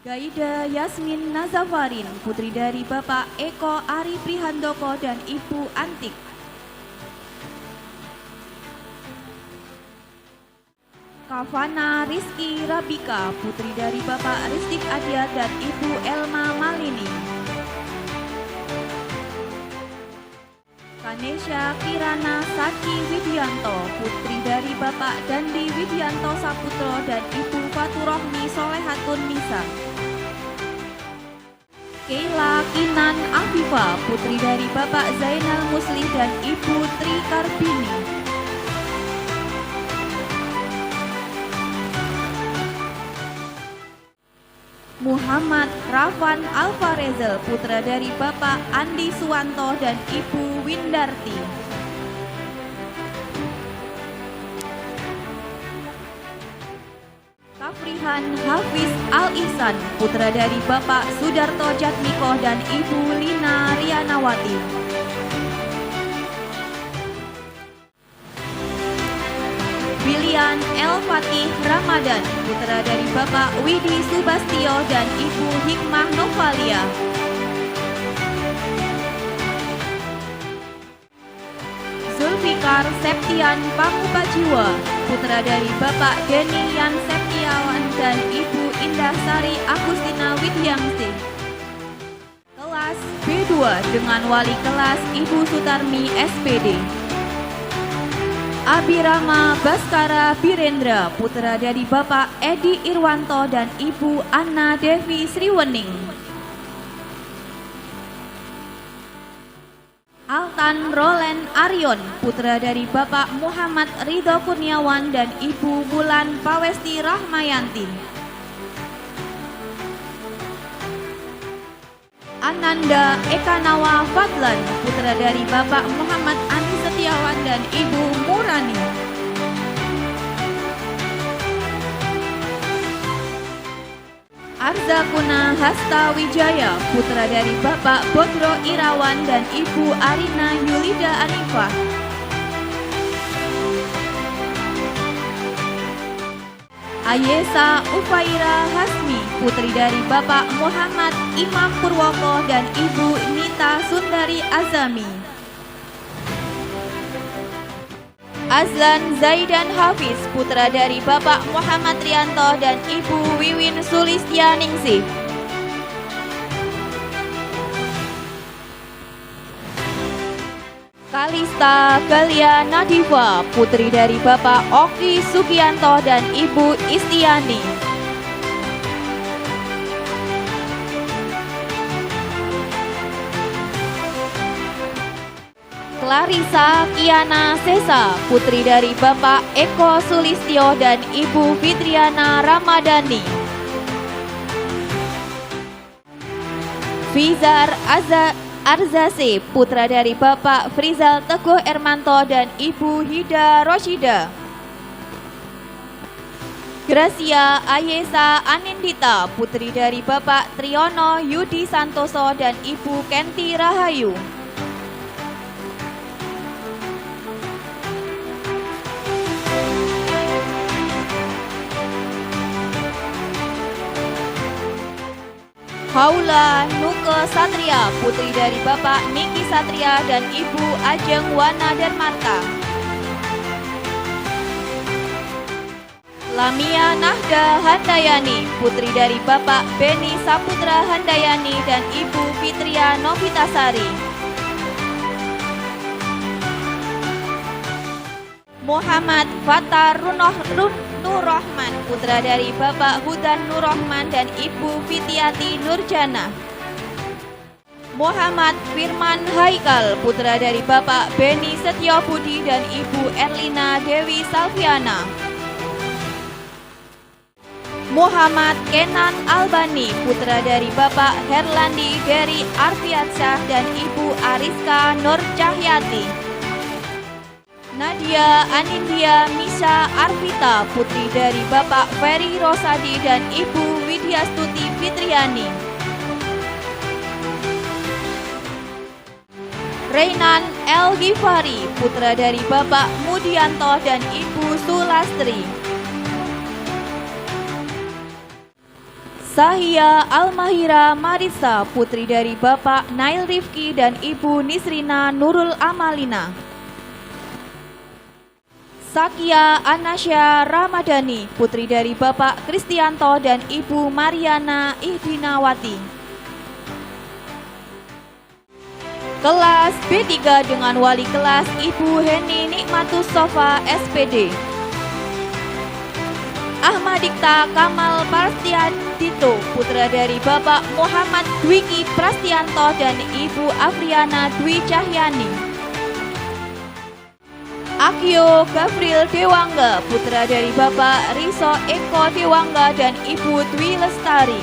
Gaida Yasmin Nazafarin, putri dari Bapak Eko Ari Prihandoko dan Ibu Antik. Kavana Rizky Rabika, putri dari Bapak Ristik Adyat dan Ibu Elma Malini. Kanesha Kirana Saki Widianto, putri dari Bapak Dandi Widianto Saputro dan Ibu Faturohmi Solehatun Nisa. Keila Kinan Afifa, putri dari Bapak Zainal Musli dan Ibu Tri Karbini. Muhammad Rafan Alvarezel, putra dari Bapak Andi Suwanto dan Ibu Windarti. Kafrihan Hafiz Al-Ihsan, putra dari Bapak Sudarto Jatmiko dan Ibu Lina Rianawati. Bilian El Fatih Ramadan, putra dari Bapak Widi Subastio dan Ibu Hikmah Novalia. Zulfikar Septian Pangupajiwa, putra dari Bapak Deni Yan Septiawan dan Ibu Indah Sari Agustina Widyangsi. Kelas B2 dengan wali kelas Ibu Sutarmi SPD. Abirama Baskara Birendra, putra dari Bapak Edi Irwanto dan Ibu Anna Devi Sriwening. Altan Roland Aryon, putra dari Bapak Muhammad Ridho Kurniawan dan Ibu Bulan Pawesti Rahmayanti. Ananda Ekanawa Fadlan, putra dari Bapak Muhammad Andi Setiawan dan Ibu Murani. Arzakuna Hasta Wijaya, putra dari Bapak Bodro Irawan dan Ibu Arina Yulida Anifah. Ayesa Ufaira Hasmi, putri dari Bapak Muhammad Imam Purwoko dan Ibu Nita Sundari Azami. Azlan Zaidan Hafiz, putra dari Bapak Muhammad Rianto dan Ibu Wiwin Sulistianingsih. Kalista Galia Nadifa, putri dari Bapak Oki Sugianto dan Ibu Istiani. Clarissa Kiana Sesa, putri dari Bapak Eko Sulistyo dan Ibu Fitriana Ramadhani. Fizar Arzase, putra dari Bapak Frizal Teguh Ermanto dan Ibu Hida Roshida. Gracia Ayesa Anindita, putri dari Bapak Triyono Yudi Santoso dan Ibu Kenti Rahayu. Haula Nuke Satria, putri dari Bapak Niki Satria dan Ibu Ajeng Wana Darmarta. Lamia Nahda Handayani, putri dari Bapak Beni Saputra Handayani dan Ibu Fitria Novitasari. Muhammad Fatar Nurrohman, putra dari Bapak Hudan Nurrohman dan Ibu Fitiati Nurjana. Muhammad Firman Haikal, putra dari Bapak Beni Setyobudi dan Ibu Erlina Dewi Salviana. Muhammad Kenan Albani, putra dari Bapak Herlandi Dery Arfiansyah dan Ibu Ariska Nur Cahyati. Nadia Anindya Misha Arvita, putri dari Bapak Ferry Rosadi dan Ibu Widyastuti Fitriani. Reynan El Ghifari, putra dari Bapak Mudianto dan Ibu Sulastri. Sahia Almahira Marisa, putri dari Bapak Nail Rifki dan Ibu Nisrina Nurul Amalina. Sakia Anasya Ramadhani, putri dari Bapak Kristianto dan Ibu Mariana Ihdinawati. Kelas B3 dengan wali kelas Ibu Heni Nikmatus Sofa SPD. Ahmadikta Kamal Prastiantito, putra dari Bapak Muhammad Dwiki Prastianto dan Ibu Afriana Dwi Cahyani. Akio Gavril Dewangga, putra dari Bapak Riso Eko Dewangga dan Ibu Dwi Lestari.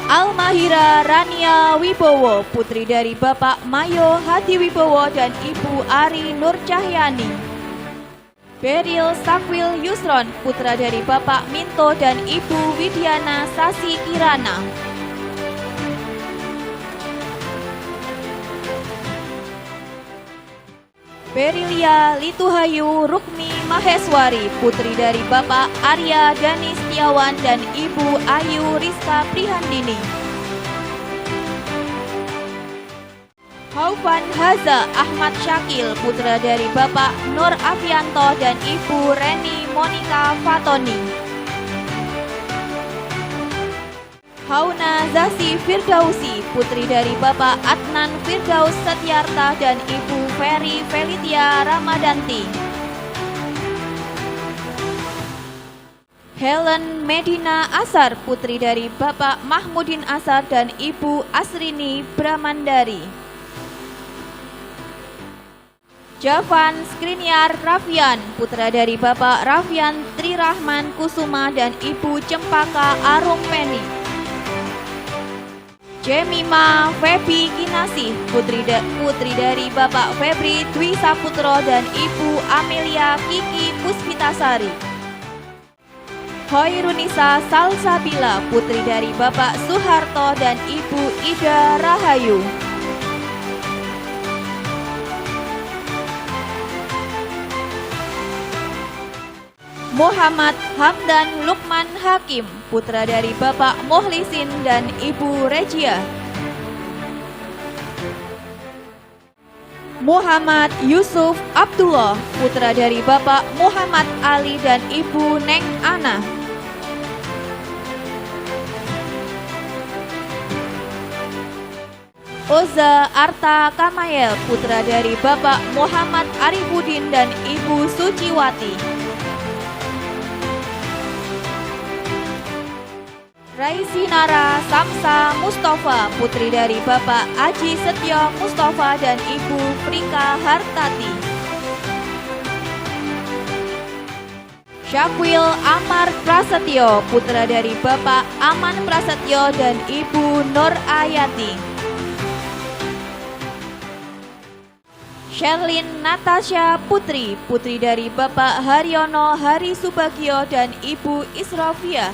Almahira Rania Wibowo, putri dari Bapak Mayo Hadi Wibowo dan Ibu Ari Nur Cahyani. Beril Sakwil Yusron, putra dari Bapak Minto dan Ibu Widiana Sasi Kirana. Berilia Lituhayu Rukmi Maheswari, putri dari Bapak Arya Dani Setiawan dan Ibu Ayu Rizka Prihandini. Haufan Haza Ahmad Syakil, putra dari Bapak Nur Afianto dan Ibu Reni Monika Fatoni. Hauna Zasi Firdausi, putri dari Bapak Adnan Firdaus Setyarta dan Ibu Ferry Felitia Ramadanti. Helen Medina Asar, putri dari Bapak Mahmudin Asar dan Ibu Asrini Bramandari. Javan Skriniar Raffian, putra dari Bapak Raffian Trirahman Kusuma dan Ibu Cempaka Arumpeni. Jemima Febi Kinasih, putri dari Bapak Febri Dwi Saputro dan Ibu Amelia Kiki Puspitasari. Hoirunisa Salsabila, putri dari Bapak Soeharto dan Ibu Ida Rahayu. Muhammad Hamdan Lukman Hakim, putra dari Bapak Muhlisin dan Ibu Regia. Muhammad Yusuf Abdullah, putra dari Bapak Muhammad Ali dan Ibu Neng Ana. Oza Arta Kamayel, putra dari Bapak Muhammad Arifudin dan Ibu Suciwati. Raisinara Samsa Mustafa, putri dari Bapak Aji Setio Mustafa dan Ibu Frika Hartati. Syakwil Amar Prasetyo, putra dari Bapak Aman Prasetyo dan Ibu Nur Ayati. Sherlyn Natasha Putri, putri dari Bapak Haryono Hari Subagio dan Ibu Isrofia.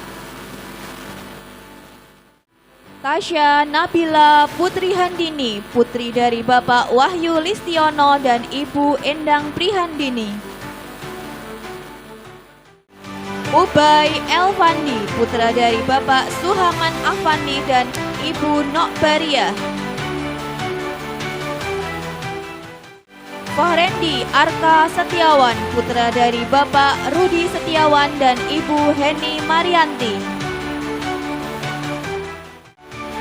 Tasya Nabila Putri Handini, putri dari Bapak Wahyu Listiono dan Ibu Endang Prihandini. Ubay Elvandi, putra dari Bapak Suhaman Afandi dan Ibu Nokbaria. Fahrendi Arka Setiawan, putra dari Bapak Rudi Setiawan dan Ibu Heni Marianti.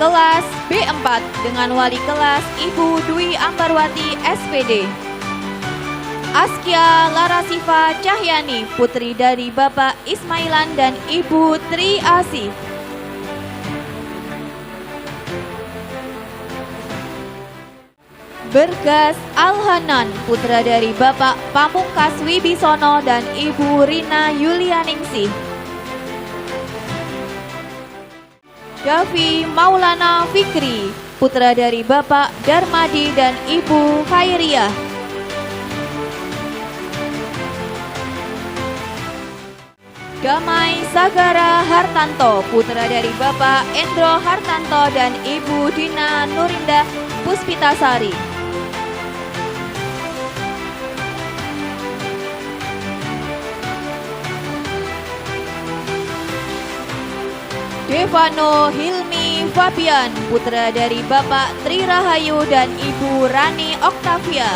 Kelas B4 dengan wali kelas Ibu Dwi Ambarwati SPD. Askia Larasifa Cahyani, putri dari Bapak Ismailan dan Ibu Tri Asih. Bergas Alhanan, putra dari Bapak Pamungkas Wibisono dan Ibu Rina Yulianingsih. Davi Maulana Fikri, putra dari Bapak Darmadi dan Ibu Khairiyah. Damai Sagara Hartanto, putra dari Bapak Endro Hartanto dan Ibu Dina Nurindah Puspitasari. Devano Hilmi Fabian, putra dari Bapak Tri Rahayu dan Ibu Rani Oktavia.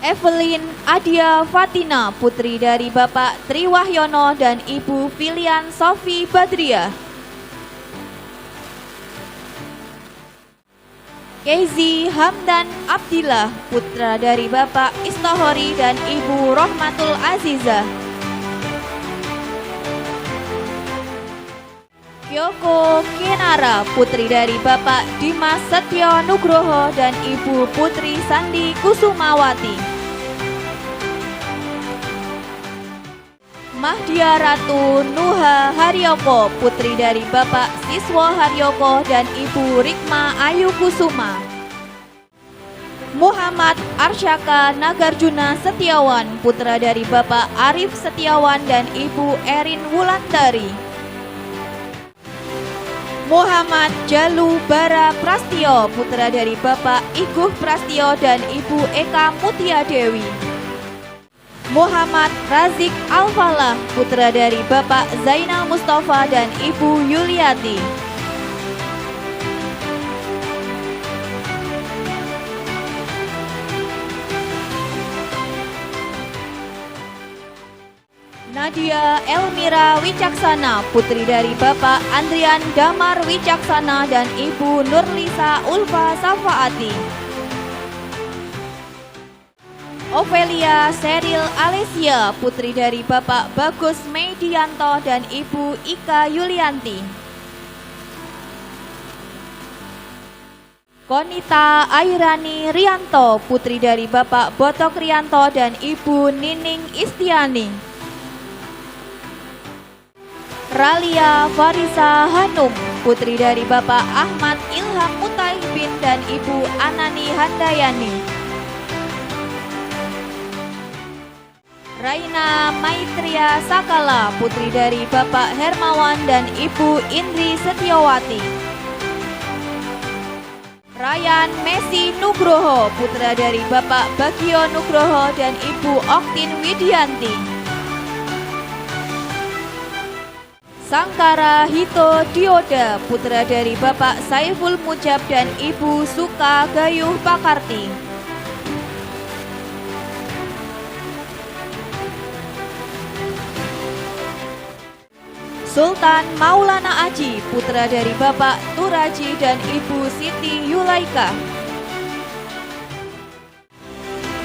Evelyn Adia Fatina, putri dari Bapak Tri Wahyono dan Ibu Filian Sofi Badriah. Kezi Hamdan Abdillah, putra dari Bapak Istohori dan Ibu Rohmatul Azizah. Kyoko Kinara, putri dari Bapak Dimas Setio Nugroho dan Ibu Putri Sandi Kusumawati. Mahdia Ratu Nuha Haryoko, putri dari Bapak Siswo Haryoko dan Ibu Rikma Ayu Kusuma. Muhammad Arsyaka Nagarjuna Setiawan, putra dari Bapak Arif Setiawan dan Ibu Erin Wulandari. Muhammad Jalu Bara Prastio, putra dari Bapak Iguh Prastio dan Ibu Eka Mutia Dewi. Muhammad Razik Alfalah, putra dari Bapak Zainal Mustafa dan Ibu Yuliati. Nadia Elmira Wicaksana, putri dari Bapak Andrian Damar Wicaksana dan Ibu Nurlisa Ulfa Safaati. Ovelia Seril Alesia, putri dari Bapak Bagus Medianto dan Ibu Ika Yulianti. Konita Airani Rianto, putri dari Bapak Botok Rianto dan Ibu Nining Istiani. Ralia Farisa Hanum, putri dari Bapak Ahmad Ilham Mutaibin dan Ibu Anani Handayani. Raina Maitria Sakala, putri dari Bapak Hermawan dan Ibu Indri Setiawati. Ryan Messi Nugroho, putra dari Bapak Bagio Nugroho dan Ibu Oktin Widianti. Sangkara Hito Dioda, putra dari Bapak Saiful Mujab dan Ibu Suka Gayuh Pakarti. Sultan Maulana Aji, putra dari Bapak Turaji dan Ibu Siti Yulaika.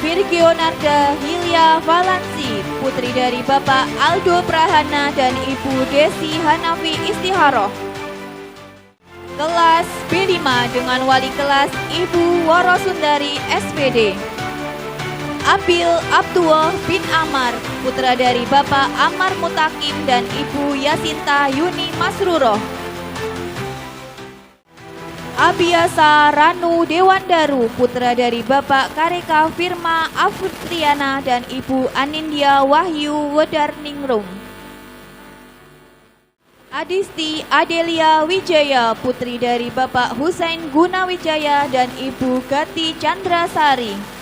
Virgionarda Hilya Valansi, putri dari Bapak Aldo Prahana dan Ibu Desi Hanafi Istiharoh. Kelas B5 dengan wali kelas Ibu Worosundari SPD. Abil Abdullah bin Amar, putra dari Bapak Amar Mutakim dan Ibu Yasinta Yuni Masruroh. Abiasa Ranu Dewandaru, putra dari Bapak Kareka Firma Afriana dan Ibu Anindya Wahyu Wedarningrum. Adisti Adelia Wijaya, putri dari Bapak Husain Gunawijaya dan Ibu Gati Chandrasari.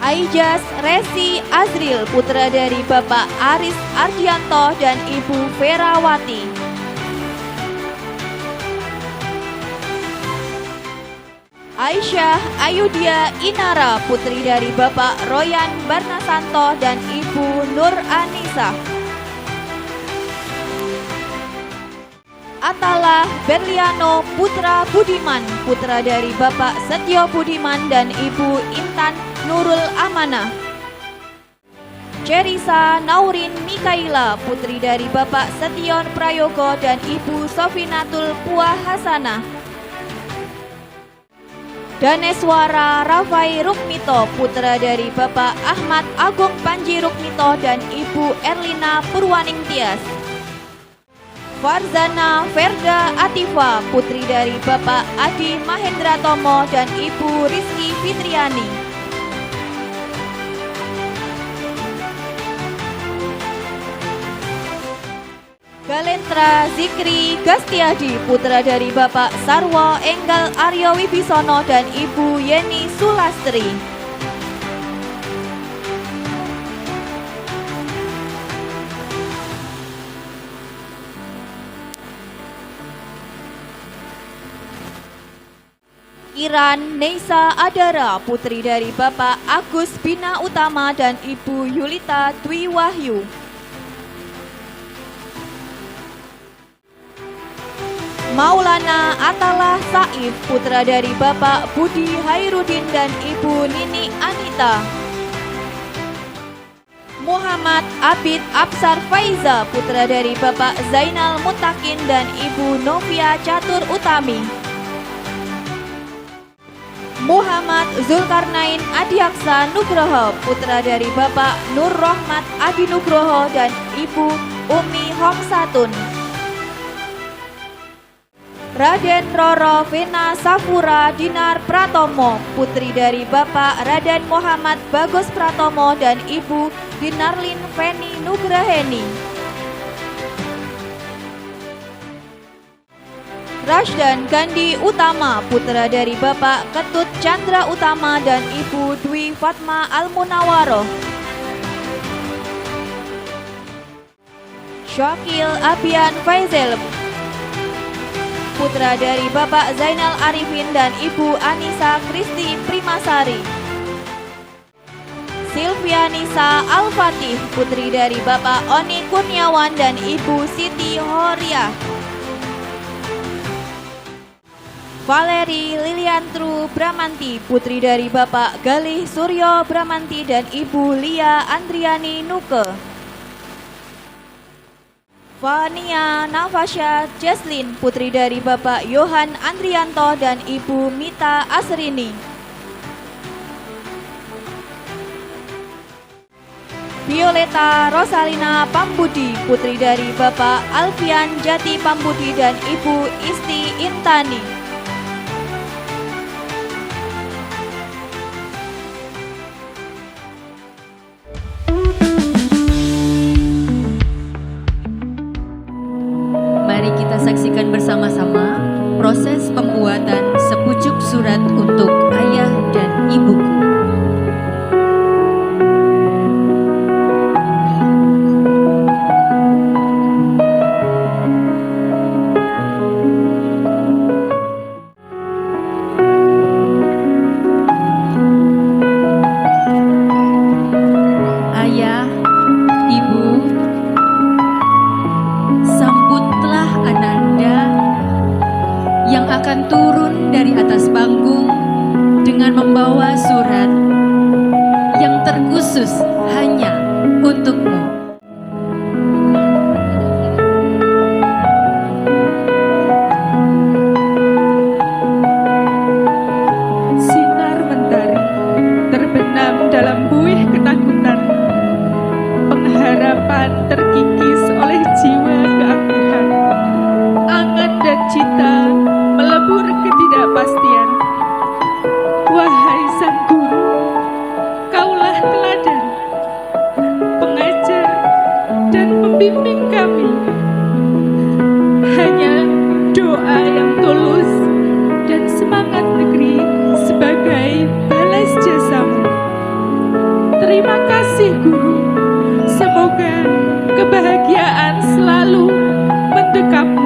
Aijas Resi Azril, putra dari Bapak Aris Ardianto dan Ibu Verawati. Aisyah Ayudia Inara, putri dari Bapak Royan Barnasanto dan Ibu Nur Anissa. Atalah Berliano Putra Budiman, putra dari Bapak Setio Budiman dan Ibu Intan Nurul Amanah. Cerisa Naurin Mikaila, putri dari Bapak Setion Prayogo dan Ibu Sofinatul Puah Hasanah. Daneswara Rafai Rukmito, putra dari Bapak Ahmad Agung Panji Rukmito dan Ibu Erlina Purwaning Tias. Farzana Ferda Atifa, putri dari Bapak Adi Mahendra Tomo dan Ibu Rizky Fitriani. Galentra Zikri Gastiadi, putra dari Bapak Sarwo Enggal Aryo Wibisono dan Ibu Yeni Sulastri. Iran Neisa Adara, putri dari Bapak Agus Bina Utama dan Ibu Yulita Dwi Wahyu. Maulana Atalah Saif, putra dari Bapak Budi Hairudin dan Ibu Nini Anita. Muhammad Abid Absar Faiza, putra dari Bapak Zainal Mutakin dan Ibu Novia Catur Utami. Muhammad Zulkarnain Adiaksa Nugroho, putra dari Bapak Nur Rohmat Adi Nugroho dan Ibu Umi Homsatun. Raden Roro Vena Safura Dinar Pratomo, putri dari Bapak Raden Muhammad Bagus Pratomo dan Ibu Dinarlin Feni Nugraheni. Rashdan Gandhi Utama, putra dari Bapak Ketut Chandra Utama dan Ibu Dwi Fatma Al-Munawaroh. Syakil Abian Faisal, putra dari Bapak Zainal Arifin dan Ibu Anissa Kristi Primasari. Silvianisa Al-Fatih, putri dari Bapak Oni Kurniawan dan Ibu Siti Horia. Valeri Liliantru Bramanti, putri dari Bapak Galih Suryo Bramanti dan Ibu Lia Andriani Nuke. Vania Nafasya Jaslin, putri dari Bapak Yohan Andrianto dan Ibu Mita Asrini. Violeta Rosalina Pambudi, putri dari Bapak Alfian Jati Pambudi dan Ibu Isti Intani. khusus hanya untukmu. Sinar mentari terbenam dalam buih ketakutan. Pengharapan terkikis oleh jiwa keangkuhan. Angan dan cita melebur ketidakpastian. Wahai sang guru, kaulah teladan, pengajar dan pembimbing kami. Hanya doa yang tulus dan semangat negeri sebagai balas jasamu. Terima kasih guru, semoga kebahagiaan selalu mendekapmu.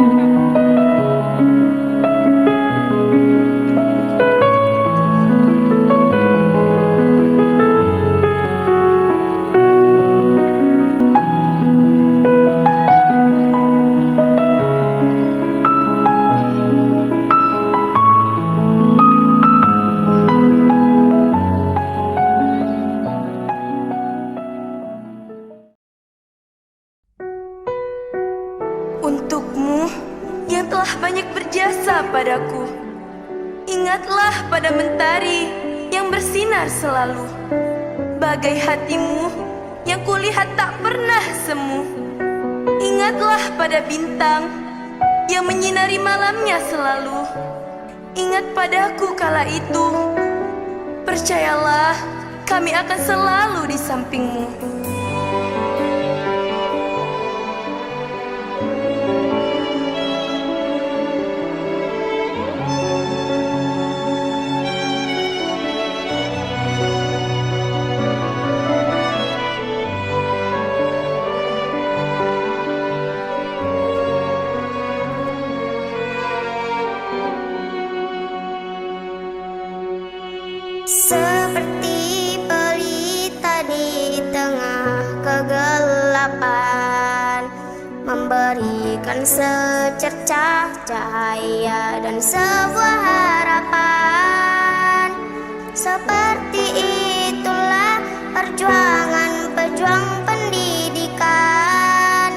Untukmu yang telah banyak berjasa padaku, ingatlah pada mentari yang bersinar selalu, bagai hatimu yang kulihat tak pernah semu. Ingatlah pada bintang yang menyinari malamnya selalu. Ingat padaku kala itu, percayalah kami akan selalu di sampingmu. Seperti pelita di tengah kegelapan, memberikan secercah cahaya dan sebuah harapan. Seperti itulah perjuangan pejuang pendidikan,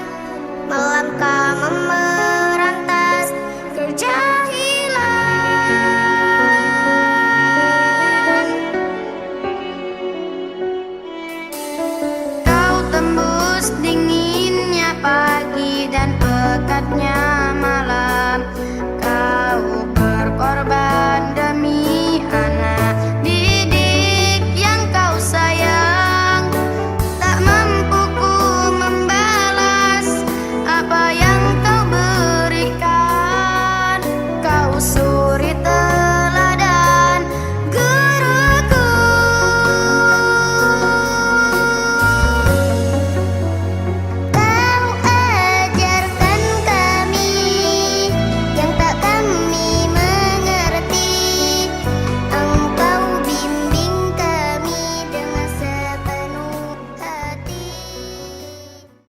melangkah memberantas kejahilan. Kau tembus dinginnya pagi dan pekatnya